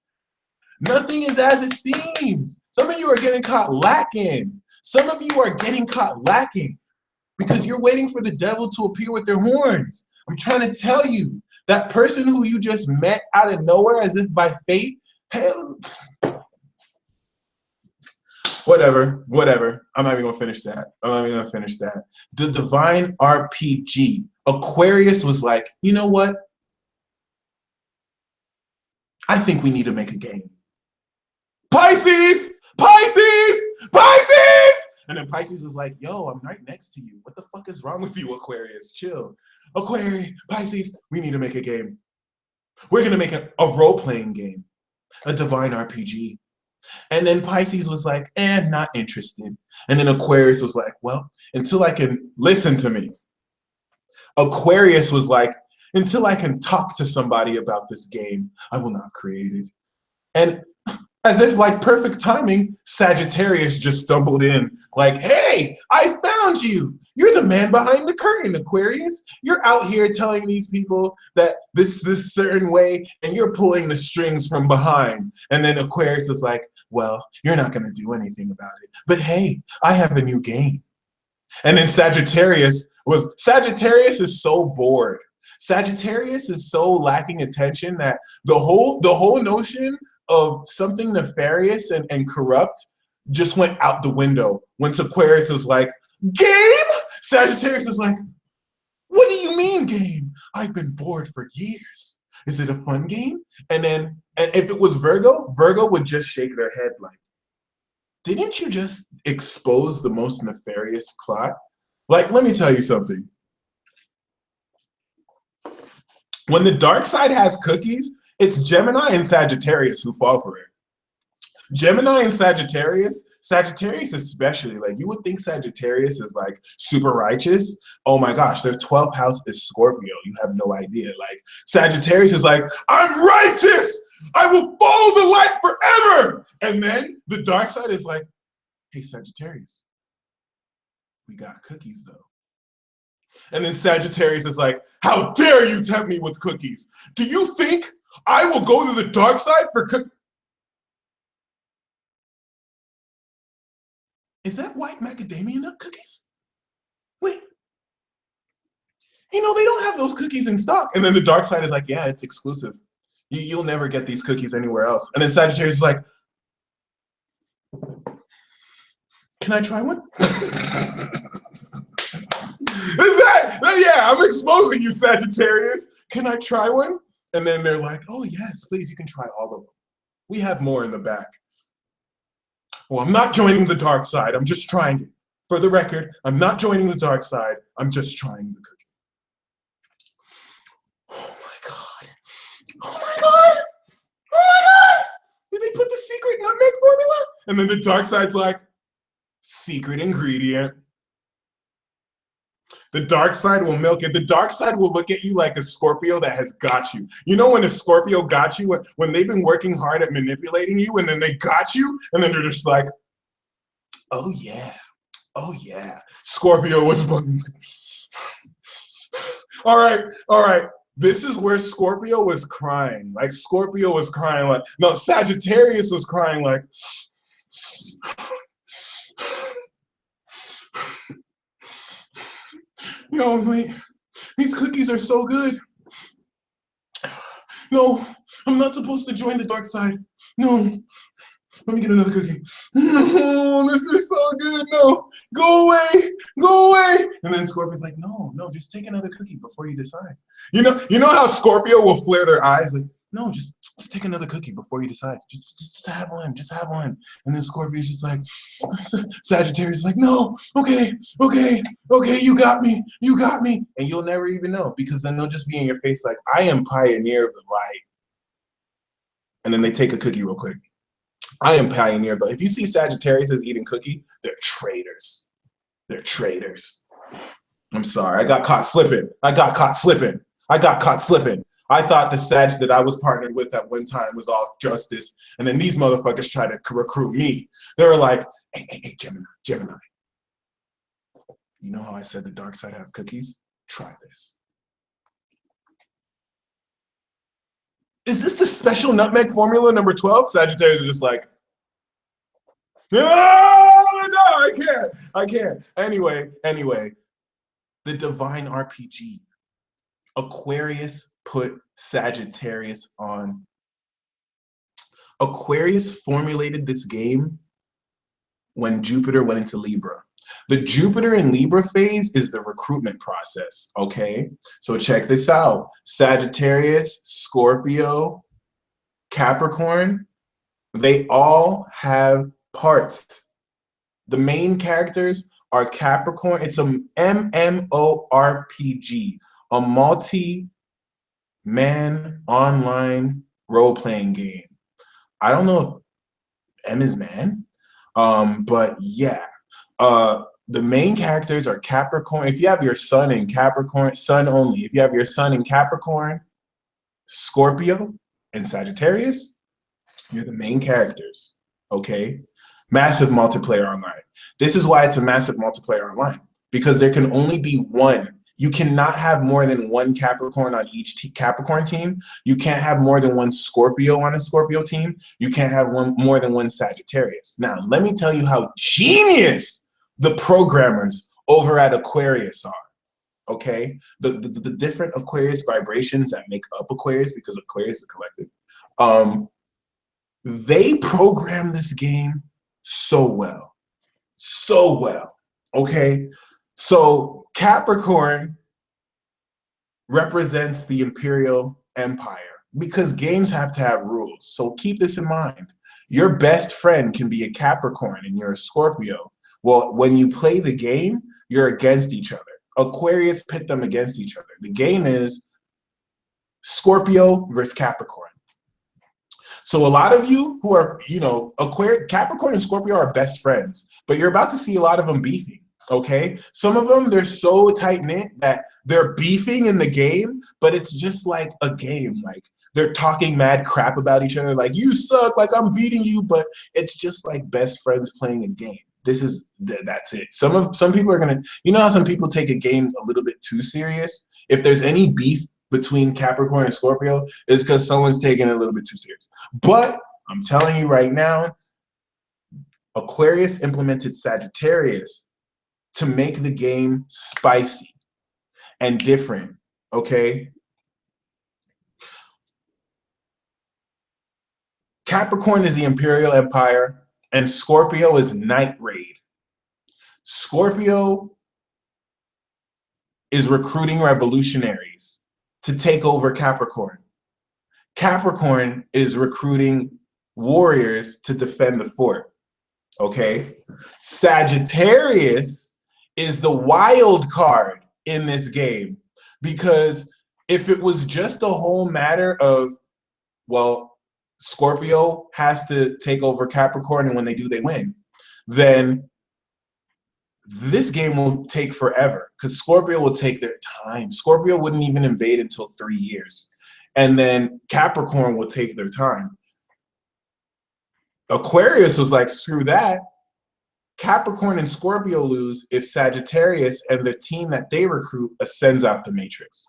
Nothing is as it seems. Some of you are getting caught lacking. Some of you are getting caught lacking because you're waiting for the devil to appear with their horns. I'm trying to tell you, that person who you just met out of nowhere as if by fate, hell, whatever. I'm not even gonna finish that. The divine RPG. Aquarius was like, you know what? I think we need to make a game. Pisces! And then Pisces was like, yo, I'm right next to you. What the fuck is wrong with you, Aquarius? Chill. Aquarius, Pisces, we need to make a game. We're gonna make a role-playing game. A divine RPG. And then Pisces was like, not interested. And then Aquarius was like, well, until I can listen to me. Aquarius was like, until I can talk to somebody about this game, I will not create it. And as if like perfect timing, Sagittarius just stumbled in like, hey, I found you. You're the man behind the curtain, Aquarius. You're out here telling these people that this is a certain way and you're pulling the strings from behind. And then Aquarius is like, well, you're not going to do anything about it. But hey, I have a new game. And then Sagittarius is so bored. Sagittarius is so lacking attention that the whole notion of something nefarious and corrupt just went out the window. When Aquarius was like, game? Sagittarius is like, What do you mean game? I've been bored for years. Is it a fun game? And if it was Virgo, Virgo would just shake their head like, didn't you just expose the most nefarious plot? Like, let me tell you something. When the dark side has cookies, it's Gemini and Sagittarius who fall for it. Gemini and Sagittarius especially, like you would think Sagittarius is like super righteous. Oh my gosh, their 12th house is Scorpio. You have no idea. Like Sagittarius is like, I'm righteous. I will follow the light forever. And then the dark side is like, hey Sagittarius, we got cookies though. And then Sagittarius is like, how dare you tempt me with cookies? Do you think I will go to the dark side for cookies? Is that white macadamia nut cookies? Wait. You know, they don't have those cookies in stock. And then the dark side is like, yeah, it's exclusive. You'll never get these cookies anywhere else. And then Sagittarius is like, can I try one? Yeah, I'm exposing you, Sagittarius. Can I try one? And then they're like, oh yes, please, you can try all of them. We have more in the back. Well, I'm not joining the dark side. I'm just trying it. For the record, I'm not joining the dark side. I'm just trying the cookie. Oh my God. Oh my God. Oh my God. Did they put the secret nutmeg formula? And then the dark side's like, secret ingredient. The dark side will milk it. The dark side will look at you like a Scorpio that has got you. You know when a Scorpio got you, when they've been working hard at manipulating you and then they got you and then they're just like, oh yeah, oh yeah. Scorpio was bugging. All right. This is where Scorpio was crying. Like Scorpio was crying like, no, Sagittarius was crying like, no, wait, these cookies are so good. No, I'm not supposed to join the dark side. No, let me get another cookie. No, this is so good. No, go away, go away. And then Scorpio's like, no, just take another cookie before you decide. You know how Scorpio will flare their eyes like, no, just take another cookie before you decide. Just have one, just have one. And then Scorpio's just like, Sagittarius is like, no, okay, you got me. And you'll never even know because then they'll just be in your face like, I am pioneer of the light. And then they take a cookie real quick. I am pioneer of the light. If you see Sagittarius is eating cookie, they're traitors. They're traitors. I'm sorry, I got caught slipping. I thought the Sag that I was partnered with at one time was all justice, and then these motherfuckers try to recruit me. They were like, hey, Gemini. You know how I said the dark side have cookies? Try this. Is this the special nutmeg formula number 12? Sagittarius are just like, no, I can't. Anyway, the divine RPG. Aquarius put Sagittarius on. Aquarius formulated this game when Jupiter went into Libra. The Jupiter in Libra phase is the recruitment process, okay? So check this out. Sagittarius, Scorpio, Capricorn, they all have parts. The main characters are Capricorn. It's a MMORPG, a multi-man online role-playing game. I don't know if M is man, but yeah. The main characters are Capricorn. If you have your sun in Capricorn, sun only. If you have your sun in Capricorn, Scorpio, and Sagittarius, you're the main characters, okay? Massive multiplayer online. This is why it's a massive multiplayer online, because there can only be one. You cannot have more than one Capricorn on each Capricorn team. You can't have more than one Scorpio on a Scorpio team. You can't have more than one Sagittarius. Now, let me tell you how genius the programmers over at Aquarius are, okay? The different Aquarius vibrations that make up Aquarius, because Aquarius is a collective, they program this game so well, okay? So Capricorn represents the imperial empire, because games have to have rules. So keep this in mind. Your best friend can be a Capricorn and you're a Scorpio. Well, when you play the game, you're against each other. Aquarius pit them against each other. The game is Scorpio versus Capricorn. So a lot of you who are, Capricorn and Scorpio are best friends, but you're about to see a lot of them beefing. Okay, some of them, they're so tight-knit that they're beefing in the game, but it's just like a game. Like, they're talking mad crap about each other, like, you suck, like, I'm beating you, but it's just like best friends playing a game. That's it. Some people are gonna, how some people take a game a little bit too serious? If there's any beef between Capricorn and Scorpio, it's because someone's taking it a little bit too serious. But I'm telling you right now, Aquarius implemented Sagittarius to make the game spicy and different, okay? Capricorn is the imperial empire, and Scorpio is night raid. Scorpio is recruiting revolutionaries to take over Capricorn. Capricorn is recruiting warriors to defend the fort, okay? Sagittarius is the wild card in this game, because if it was just a whole matter of, well, Scorpio has to take over Capricorn and when they do, they win, then this game will take forever because Scorpio will take their time. Scorpio wouldn't even invade until 3 years. And then Capricorn will take their time. Aquarius was like, screw that. Capricorn and Scorpio lose if Sagittarius and the team that they recruit ascends out the matrix.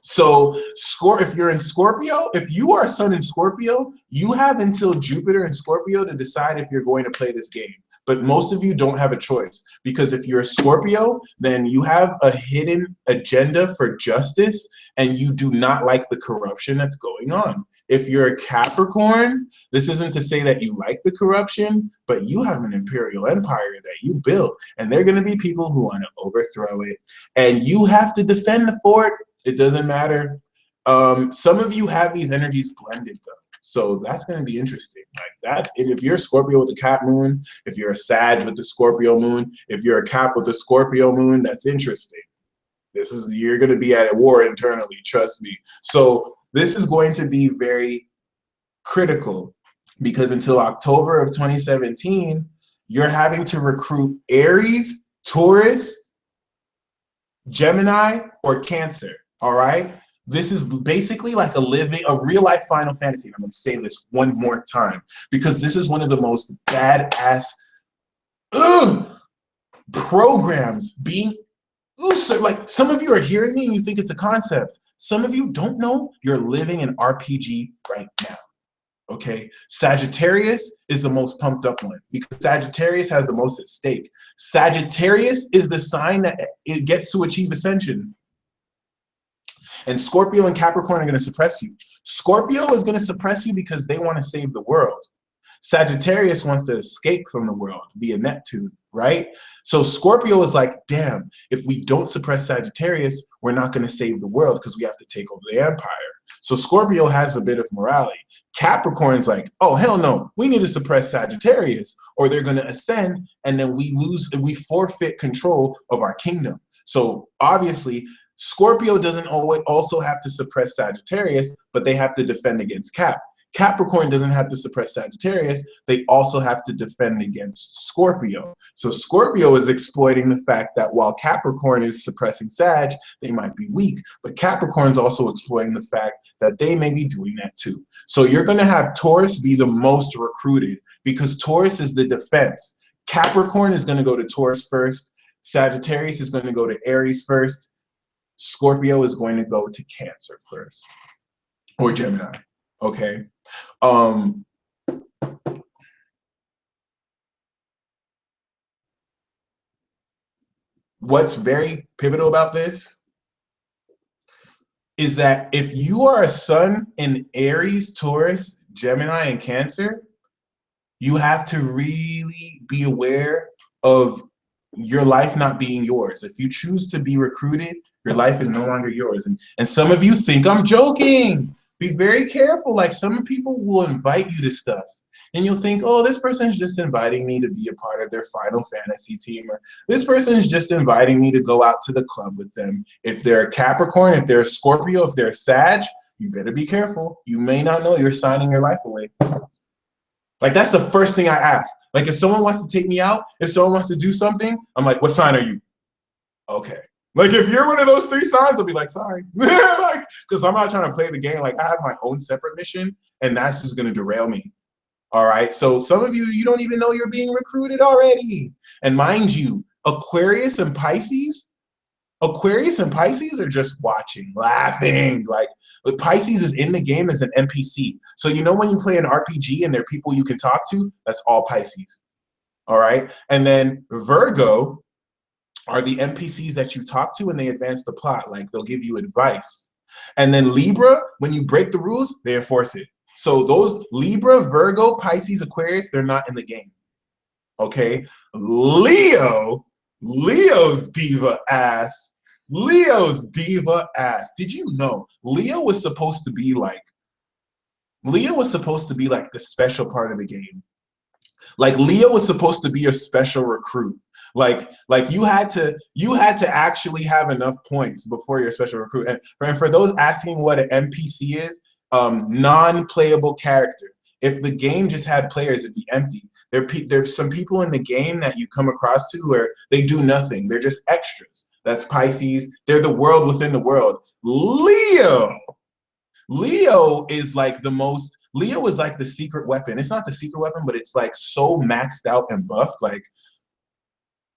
So if you're in Scorpio, if you are Sun in Scorpio, you have until Jupiter in Scorpio to decide if you're going to play this game. But most of you don't have a choice, because if you're a Scorpio, then you have a hidden agenda for justice and you do not like the corruption that's going on. If you're a Capricorn, this isn't to say that you like the corruption, but you have an imperial empire that you built, and there are going to be people who want to overthrow it, and you have to defend the fort. It doesn't matter. Some of you have these energies blended, though. So that's going to be interesting. And if you're a Scorpio with a Cap moon, if you're a Sag with the Scorpio moon, if you're a Cap with the Scorpio moon, that's interesting. You're going to be at a war internally, trust me. So this is going to be very critical, because until October of 2017, you're having to recruit Aries, Taurus, Gemini, or Cancer, all right? This is basically like a real life Final Fantasy. And I'm going to say this one more time, because this is one of the most badass programs being, like, some of you are hearing me and you think it's a concept. Some of you don't know you're living an RPG right now, okay? Sagittarius is the most pumped up one, because Sagittarius has the most at stake. Sagittarius is the sign that it gets to achieve ascension. And Scorpio and Capricorn are going to suppress you. Scorpio is going to suppress you because they want to save the world. Sagittarius wants to escape from the world via Neptune, right? So Scorpio is like, damn, if we don't suppress Sagittarius, we're not going to save the world because we have to take over the empire. So Scorpio has a bit of morality. Capricorn's like, oh, hell no, we need to suppress Sagittarius or they're going to ascend, and then we forfeit control of our kingdom. So obviously, Scorpio doesn't always also have to suppress Sagittarius, but they have to defend against Cap. Capricorn doesn't have to suppress Sagittarius. They also have to defend against Scorpio. So Scorpio is exploiting the fact that while Capricorn is suppressing Sag, they might be weak, but Capricorn's also exploiting the fact that they may be doing that too. So you're going to have Taurus be the most recruited, because Taurus is the defense. Capricorn is going to go to Taurus first. Sagittarius is going to go to Aries first. Scorpio is going to go to Cancer first, or Gemini, okay? What's very pivotal about this is that if you are a Sun in Aries, Taurus, Gemini, and Cancer, you have to really be aware of your life not being yours. If you choose to be recruited, your life is no longer yours. And some of you think I'm joking. Be very careful. Like, some people will invite you to stuff, and you'll think, oh, this person is just inviting me to be a part of their Final Fantasy team, or this person is just inviting me to go out to the club with them. If they're a Capricorn, if they're a Scorpio, if they're a Sag, you better be careful. You may not know you're signing your life away. Like, that's the first thing I ask. Like, if someone wants to take me out, if someone wants to do something, I'm like, what sign are you? Okay. Like, if you're one of those 3 signs, I'll be like, sorry. Like, because I'm not trying to play the game. Like, I have my own separate mission, and that's just going to derail me. All right? So some of you, you don't even know you're being recruited already. And mind you, Aquarius and Pisces are just watching, laughing. Like, Pisces is in the game as an NPC. So you know when you play an RPG and there are people you can talk to, that's all Pisces. All right? And then Virgo are the NPCs that you talk to and they advance the plot. Like, they'll give you advice. And then Libra, when you break the rules, they enforce it. So those Libra, Virgo, Pisces, Aquarius, they're not in the game. Okay? Leo's diva ass. Did you know Leo was supposed to be like the special part of the game? Like, Leo was supposed to be a special recruit. Like you had to actually have enough points before you're a special recruit. And for those asking what an NPC is, non-playable character. If the game just had players, it'd be empty. There's some people in the game that you come across to where they do nothing. They're just extras. That's Pisces. They're the world within the world. Leo is like Leo is like the secret weapon. It's not the secret weapon, but it's like so maxed out and buffed. Like,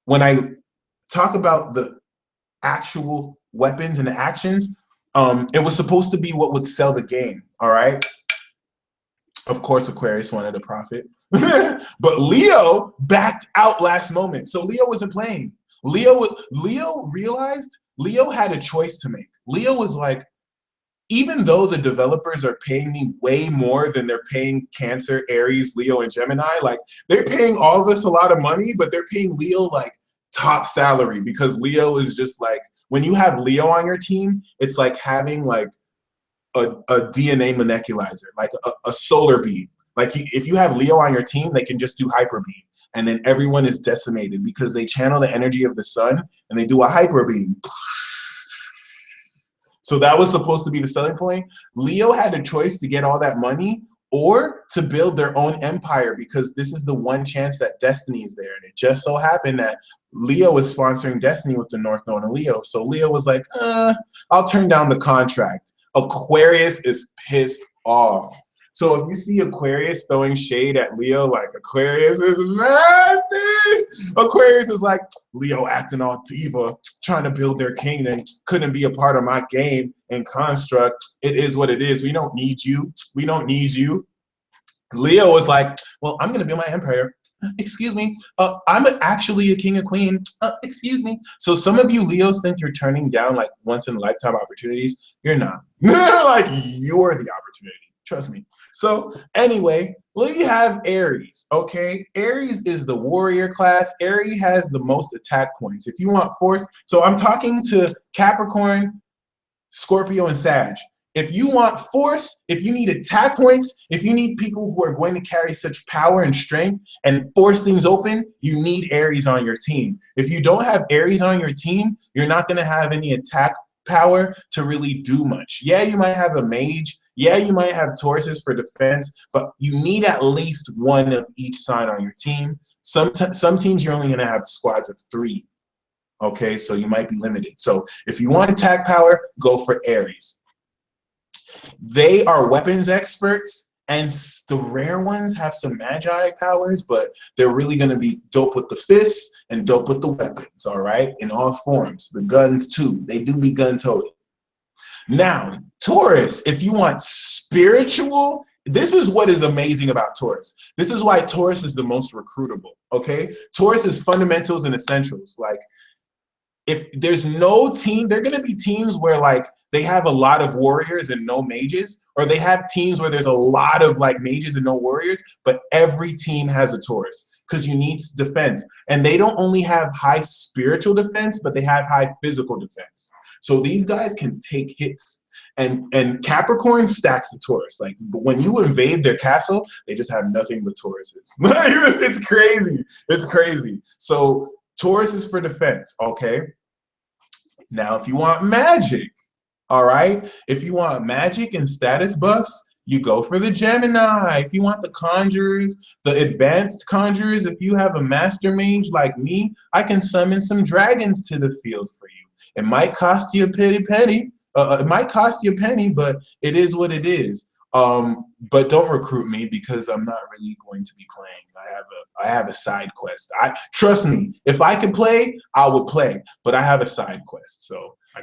when I talk about the actual weapons and the actions, it was supposed to be what would sell the game, all right? Of course, Aquarius wanted a profit. But Leo backed out last moment. So Leo wasn't playing. Leo realized Leo had a choice to make. Leo was like, even though the developers are paying me way more than they're paying Cancer, Aries, Leo, and Gemini, like, they're paying all of us a lot of money, but they're paying Leo like top salary, because Leo is just like, when you have Leo on your team, it's like having like a DNA moleculizer, like a solar beam. Like, if you have Leo on your team, they can just do hyper beam, and then everyone is decimated because they channel the energy of the sun and they do a hyper beam. So that was supposed to be the selling point. Leo had a choice to get all that money or to build their own empire, because this is the one chance that Destiny is there. And it just so happened that Leo was sponsoring Destiny with the North Node and Leo. So Leo was like, I'll turn down the contract. Aquarius is pissed off. So if you see Aquarius throwing shade at Leo, like, Aquarius is madness. Aquarius is like, Leo acting all diva, trying to build their kingdom, couldn't be a part of my game and construct. It is what it is. We don't need you. We don't need you. Leo was like, well, I'm going to build my empire. Excuse me. I'm actually a king or queen. Excuse me. So some of you Leos think you're turning down like once in a lifetime opportunities. You're not. Like, you're the opportunity. Trust me. So anyway, we have Aries, okay? Aries is the warrior class. Aries has the most attack points. If you want force, so I'm talking to Capricorn, Scorpio, and Sag. If you want force, if you need attack points, if you need people who are going to carry such power and strength and force things open, you need Aries on your team. If you don't have Aries on your team, you're not going to have any attack power to really do much. Yeah, you might have a mage. Yeah, you might have Tauruses for defense, but you need at least one of each sign on your team. Some teams you're only going to have squads of 3. Okay, so you might be limited. So if you want attack power, go for Aries. They are weapons experts, and the rare ones have some magi powers, but they're really going to be dope with the fists and dope with the weapons, all right, in all forms. The guns, too. They do be gun-toted. Now, Taurus, if you want spiritual, this is what is amazing about Taurus. This is why Taurus is the most recruitable, okay? Taurus is fundamentals and essentials. Like, if there's no team, there are going to be teams where, like, they have a lot of warriors and no mages, or they have teams where there's a lot of, like, mages and no warriors, but every team has a Taurus. because you need defense. And they don't only have high spiritual defense, but they have high physical defense. So these guys can take hits. And Capricorn stacks the Taurus. Like when you invade their castle, they just have nothing but Tauruses. It's crazy. It's crazy. So Taurus is for defense, okay? Now, if you want magic, all right? If you want magic and status buffs, you go for the Gemini. If you want the conjurers, the advanced conjurers, if you have a master mage like me, I can summon some dragons to the field for you. It might cost you a penny. It might cost you a penny, but it is what it is. But don't recruit me because I'm not really going to be playing. I have a side quest. Trust me, if I could play, I would play. But I have a side quest, so I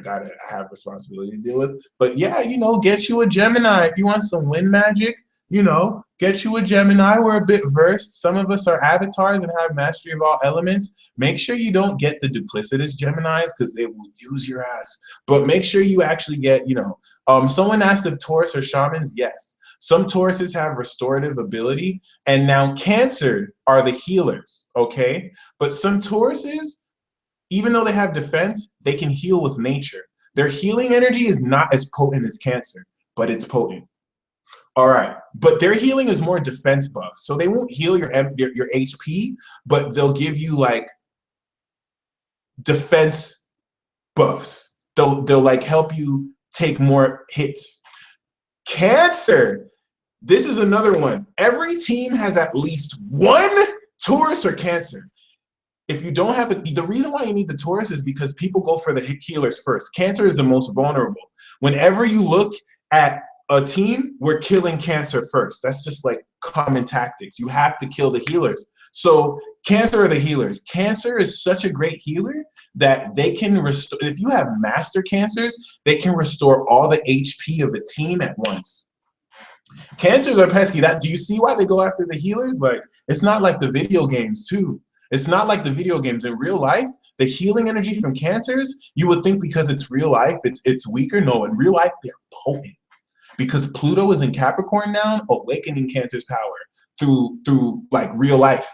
have responsibility to deal with. But yeah, you know, get you a Gemini if you want some wind magic. You know, get you a Gemini. We're a bit versed. Some of us are avatars and have mastery of all elements. Make sure you don't get the duplicitous Geminis because they will use your ass. But make sure you actually get, you know, someone asked if Taurus are shamans. Yes. Some Tauruses have restorative ability. And now Cancer are the healers, okay? But some Tauruses, even though they have defense, they can heal with nature. Their healing energy is not as potent as Cancer, but it's potent. All right, but their healing is more defense buff. So they won't heal your HP, but they'll give you like defense buffs. They'll like help you take more hits. Cancer, this is another one. Every team has at least one Taurus or Cancer. If you don't have it, the reason why you need the Taurus is because people go for the healers first. Cancer is the most vulnerable. Whenever you look at a team, we're killing Cancer first. That's just like common tactics. You have to kill the healers. So Cancer are the healers. Cancer is such a great healer that they can restore. If you have master Cancers, they can restore all the HP of a team at once. Cancers are pesky. Do you see why they go after the healers? Like, it's not like the video games too. It's not like the video games. In real life, the healing energy from Cancers, you would think because it's real life, it's weaker. No, in real life, they're potent. Because Pluto is in Capricorn now, awakening Cancer's power through like real life,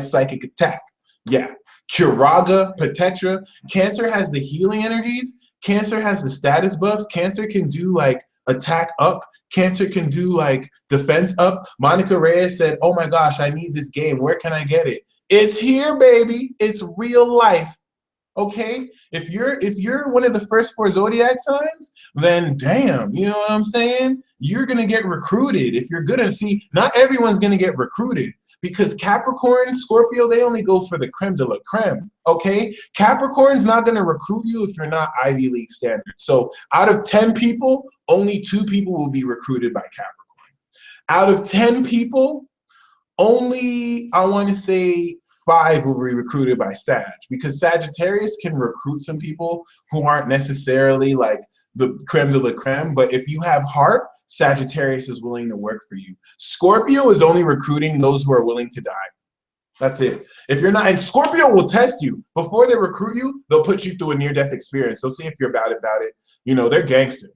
psychic attack. Yeah. Kiraga, Petetra. Cancer has the healing energies. Cancer has the status buffs. Cancer can do like attack up. Cancer can do like defense up. Monica Reyes said, oh my gosh, I need this game. Where can I get it? It's here, baby. It's real life. Okay, if you're one of the first 4 zodiac signs, then damn, you know what I'm saying? You're gonna get recruited if you're good. See, not everyone's gonna get recruited because Capricorn, Scorpio, they only go for the creme de la creme. Okay, Capricorn's not gonna recruit you if you're not Ivy League standard. So out of 10 people, only 2 people will be recruited by Capricorn. Out of 10 people, only I want to say 5 will be recruited by Sag, because Sagittarius can recruit some people who aren't necessarily like the creme de la creme, but if you have heart, Sagittarius is willing to work for you. Scorpio is only recruiting those who are willing to die. That's it. If you're not, and Scorpio will test you. Before they recruit you, they'll put you through a near-death experience. They'll see if you're about it. You know, they're gangster.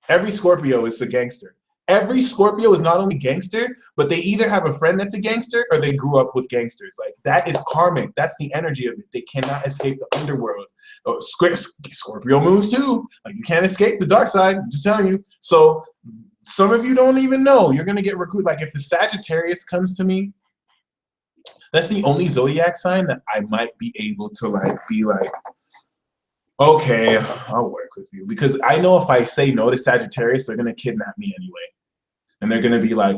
Every Scorpio is a gangster. Every Scorpio is not only gangster, but they either have a friend that's a gangster or they grew up with gangsters. Like, that is karmic. That's the energy of it. They cannot escape the underworld. Scorpio moves too. Like, you can't escape the dark side. I'm just telling you. So some of you don't even know. You're going to get recruited. Like, if the Sagittarius comes to me, that's the only zodiac sign that I might be able to like be like, okay, I'll work with you. Because I know if I say no to Sagittarius, they're going to kidnap me anyway. And they're going to be like,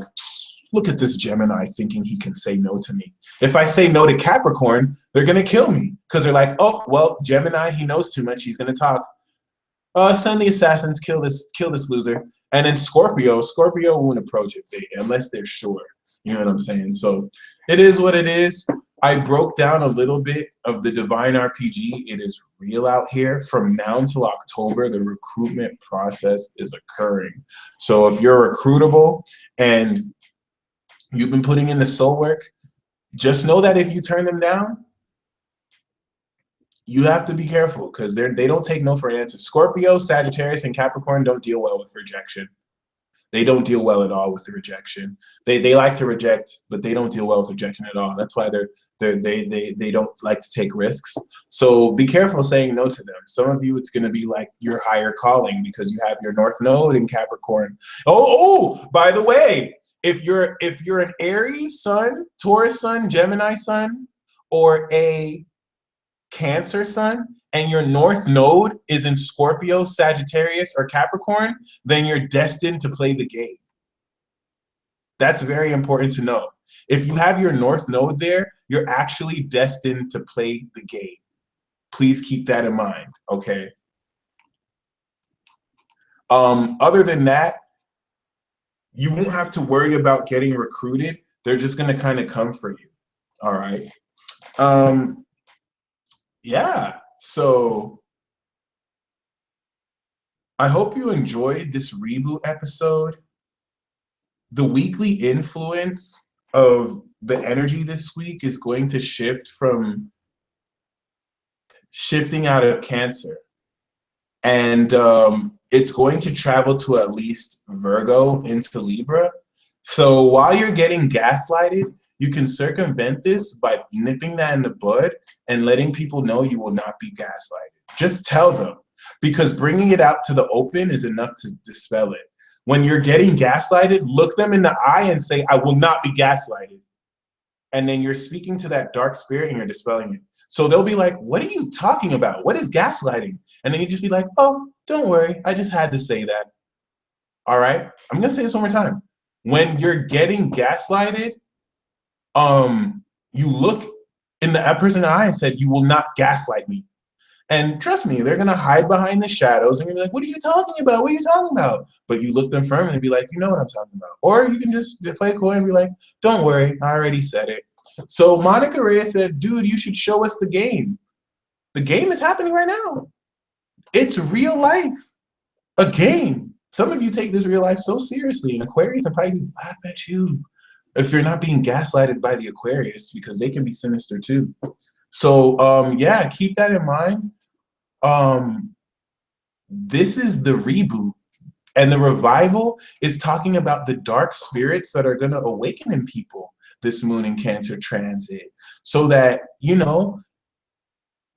look at this Gemini thinking he can say no to me. If I say no to Capricorn, they're going to kill me. Because they're like, oh, well, Gemini, he knows too much. He's going to talk. Send the assassins, kill this loser. And then Scorpio won't approach unless they're sure. You know what I'm saying? So it is what it is. I broke down a little bit of the Divine RPG. It is real out here. From now until October, the recruitment process is occurring. So if you're recruitable and you've been putting in the soul work, just know that if you turn them down, you have to be careful because they don't take no for an answer. Scorpio, Sagittarius, and Capricorn don't deal well with rejection. They don't deal well at all with the rejection. They like to reject, but they don't deal well with rejection at all. That's why they don't like to take risks. So be careful saying no to them. Some of you, it's going to be like your higher calling because you have your North Node in Capricorn. Oh, by the way, if you're an Aries sun, Taurus sun, Gemini sun, or a Cancer sun, and your North Node is in Scorpio, Sagittarius, or Capricorn, then you're destined to play the game. That's very important to know. If you have your North Node there, you're actually destined to play the game. Please keep that in mind, okay? Other than that, you won't have to worry about getting recruited. They're just gonna kind of come for you, all right? Yeah, so I hope you enjoyed this reboot episode. The weekly influence of the energy this week is going to shift from shifting out of Cancer. And it's going to travel to at least Virgo into Libra. So while you're getting gaslighted, you can circumvent this by nipping that in the bud and letting people know you will not be gaslighted. Just tell them, because bringing it out to the open is enough to dispel it. When you're getting gaslighted, look them in the eye and say, I will not be gaslighted. And then you're speaking to that dark spirit and you're dispelling it. So they'll be like, what are you talking about? What is gaslighting? And then you just be like, oh, don't worry. I just had to say that. All right. I'm going to say this one more time. When you're getting gaslighted, you look in the person in the eye and said, you will not gaslight me. And trust me, they're going to hide behind the shadows and you're like, what are you talking about? What are you talking about? But you look them firm and be like, you know what I'm talking about. Or you can just play coy and be like, don't worry, I already said it. So Monica Reyes said, dude, you should show us the game. The game is happening right now. It's real life. A game. Some of you take this real life so seriously, and Aquarius and Pisces laugh at you if you're not being gaslighted by the Aquarius, because they can be sinister too. So yeah, keep that in mind. This is the reboot, and the revival is talking about the dark spirits that are going to awaken in people this moon in Cancer transit, so that, you know,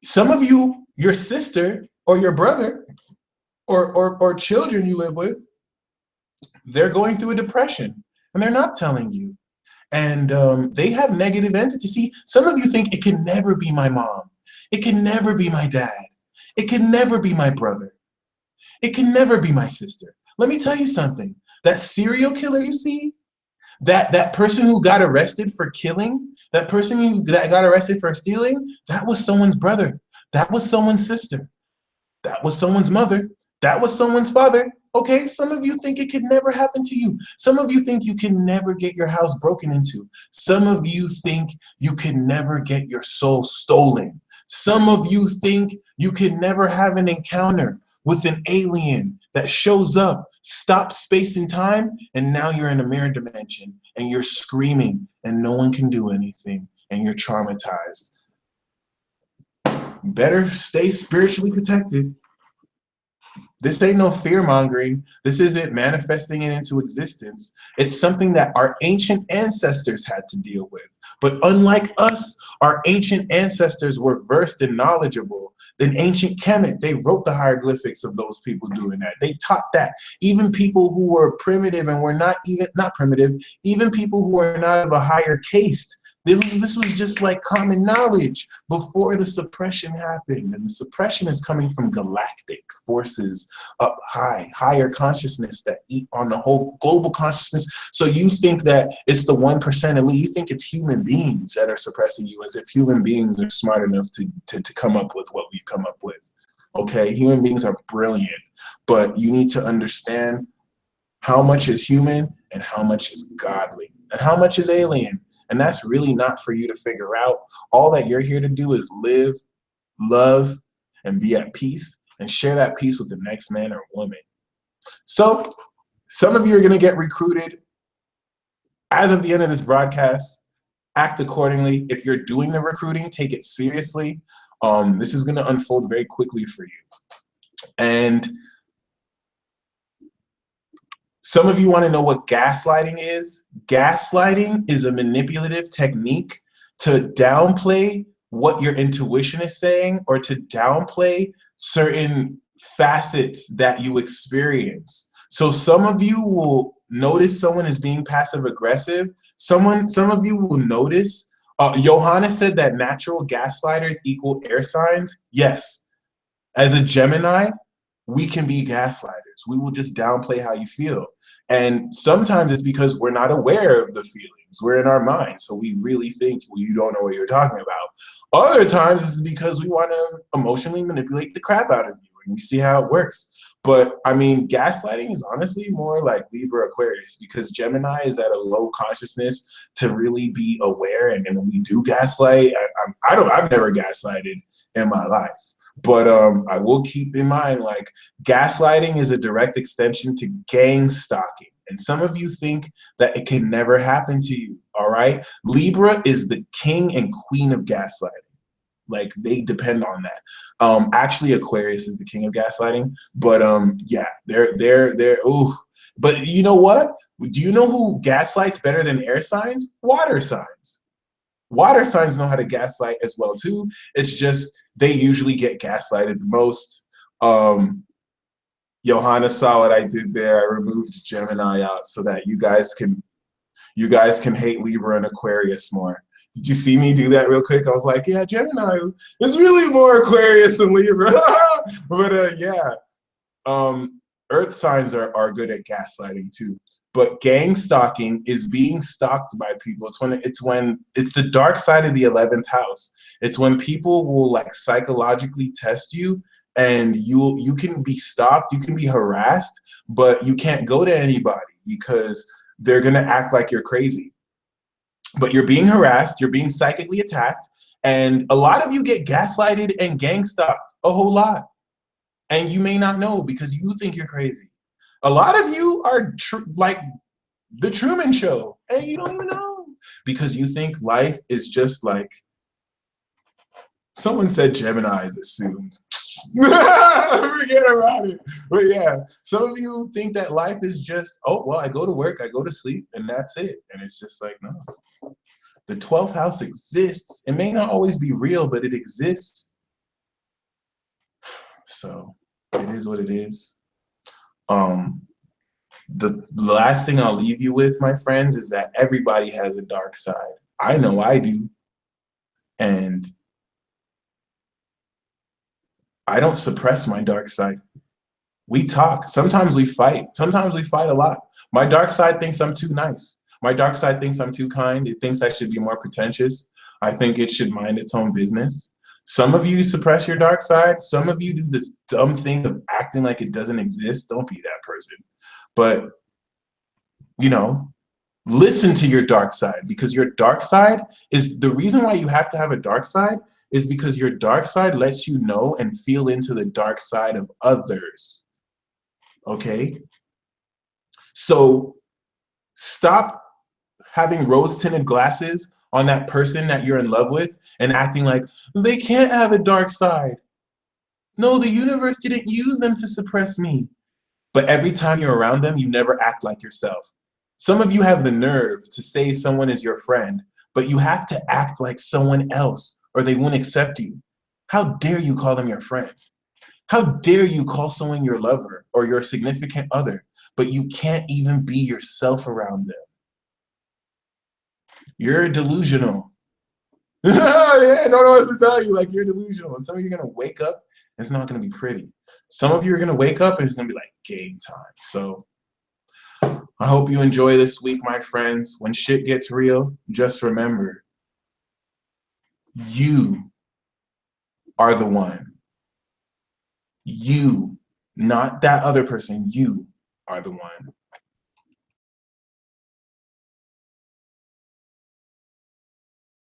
some of you, your sister or your brother or children you live with, they're going through a depression and they're not telling you. And they have negative entities. See, some of you think it can never be my mom. It can never be my dad. It can never be my brother. It can never be my sister. Let me tell you something. That serial killer you see, that person who got arrested for killing, that person that got arrested for stealing, that was someone's brother. That was someone's sister. That was someone's mother. That was someone's father. Okay, some of you think it could never happen to you. Some of you think you can never get your house broken into. Some of you think you can never get your soul stolen. Some of you think you can never have an encounter with an alien that shows up, stops space and time, and now you're in a mirror dimension and you're screaming and no one can do anything and you're traumatized. Better stay spiritually protected. This ain't no fear-mongering. This isn't manifesting it into existence. It's something that our ancient ancestors had to deal with. But unlike us, our ancient ancestors were versed and knowledgeable. In ancient Kemet, they wrote the hieroglyphics of those people doing that. They taught that. Even people who were primitive and were not primitive, even people who were not of a higher caste, this was just like common knowledge before the suppression happened. And the suppression is coming from galactic forces up high, higher consciousness that eat on the whole global consciousness. So you think that it's the 1% elite. You think it's human beings that are suppressing you, as if human beings are smart enough to come up with what we've come up with. Okay, human beings are brilliant, but you need to understand how much is human and how much is godly and how much is alien. And that's really not for you to figure out. All that you're here to do is live, love, and be at peace, and share that peace with the next man or woman. So some of you are going to get recruited. As of the end of this broadcast, act accordingly. If you're doing the recruiting, take it seriously. This is going to unfold very quickly for you. And Some of you want to know what gaslighting is. Gaslighting is a manipulative technique to downplay what your intuition is saying or to downplay certain facets that you experience. So some of you will notice someone is being passive aggressive. Some of you will notice, Johanna said that natural gaslighters equal air signs. Yes, as a Gemini, we can be gaslighters. We will just downplay how you feel. And sometimes it's because we're not aware of the feelings. We're in our mind. So we really think, well, you don't know what you're talking about. Other times it's because we want to emotionally manipulate the crap out of you and we see how it works. But I mean, gaslighting is honestly more like Libra Aquarius because Gemini is at a low consciousness to really be aware. And when we do gaslight, I've never gaslighted in my life. But I will keep in mind, like, gaslighting is a direct extension to gang stalking. And some of you think that it can never happen to you, all right? Libra is the king and queen of gaslighting. Like, they depend on that. Actually, Aquarius is the king of gaslighting. But yeah, they're ooh. But you know what? Do you know who gaslights better than air signs? Water signs. Water signs know how to gaslight as well too. It's just they usually get gaslighted the most. Johanna saw what I did there. I removed Gemini out so that you guys can hate Libra and Aquarius more. Did you see me do that real quick? I was like, yeah, Gemini is really more Aquarius than Libra. But yeah, Earth signs are good at gaslighting too. But gang stalking is being stalked by people. It's the dark side of the 11th house. It's when people will like psychologically test you and you can be stalked, you can be harassed, but you can't go to anybody because they're gonna act like you're crazy. But you're being harassed, you're being psychically attacked, and a lot of you get gaslighted and gang stalked, a whole lot. And you may not know because you think you're crazy. A lot of you are like the Truman Show, and you don't even know because you think life is just like, someone said Gemini is assumed. Forget about it. But yeah, some of you think that life is just, oh, well, I go to work, I go to sleep, and that's it. And it's just like, no. The 12th house exists. It may not always be real, but it exists. So it is what it is. The last thing I'll leave you with, my friends, is that everybody has a dark side. I know I do. And I don't suppress my dark side. We talk. Sometimes we fight. Sometimes we fight a lot. My dark side thinks I'm too nice. My dark side thinks I'm too kind. It thinks I should be more pretentious. I think it should mind its own business. Some of you suppress your dark side. Some of you do this dumb thing of acting like it doesn't exist. Don't be that person. But, you know, listen to your dark side, because your dark side is the reason why you have to have a dark side, is because your dark side lets you know and feel into the dark side of others. Okay? So stop having rose-tinted glasses on that person that you're in love with and acting like they can't have a dark side. No, the universe didn't use them to suppress me. But every time you're around them, you never act like yourself. Some of you have the nerve to say someone is your friend, but you have to act like someone else or they won't accept you. How dare you call them your friend? How dare you call someone your lover or your significant other, but you can't even be yourself around them? You're delusional. Yeah, I don't know what to tell you. Like, you're delusional. And some of you are going to wake up, and it's not going to be pretty. Some of you are going to wake up, and it's going to be like game time. So I hope you enjoy this week, my friends. When shit gets real, just remember, you are the one. You, not that other person. You are the one.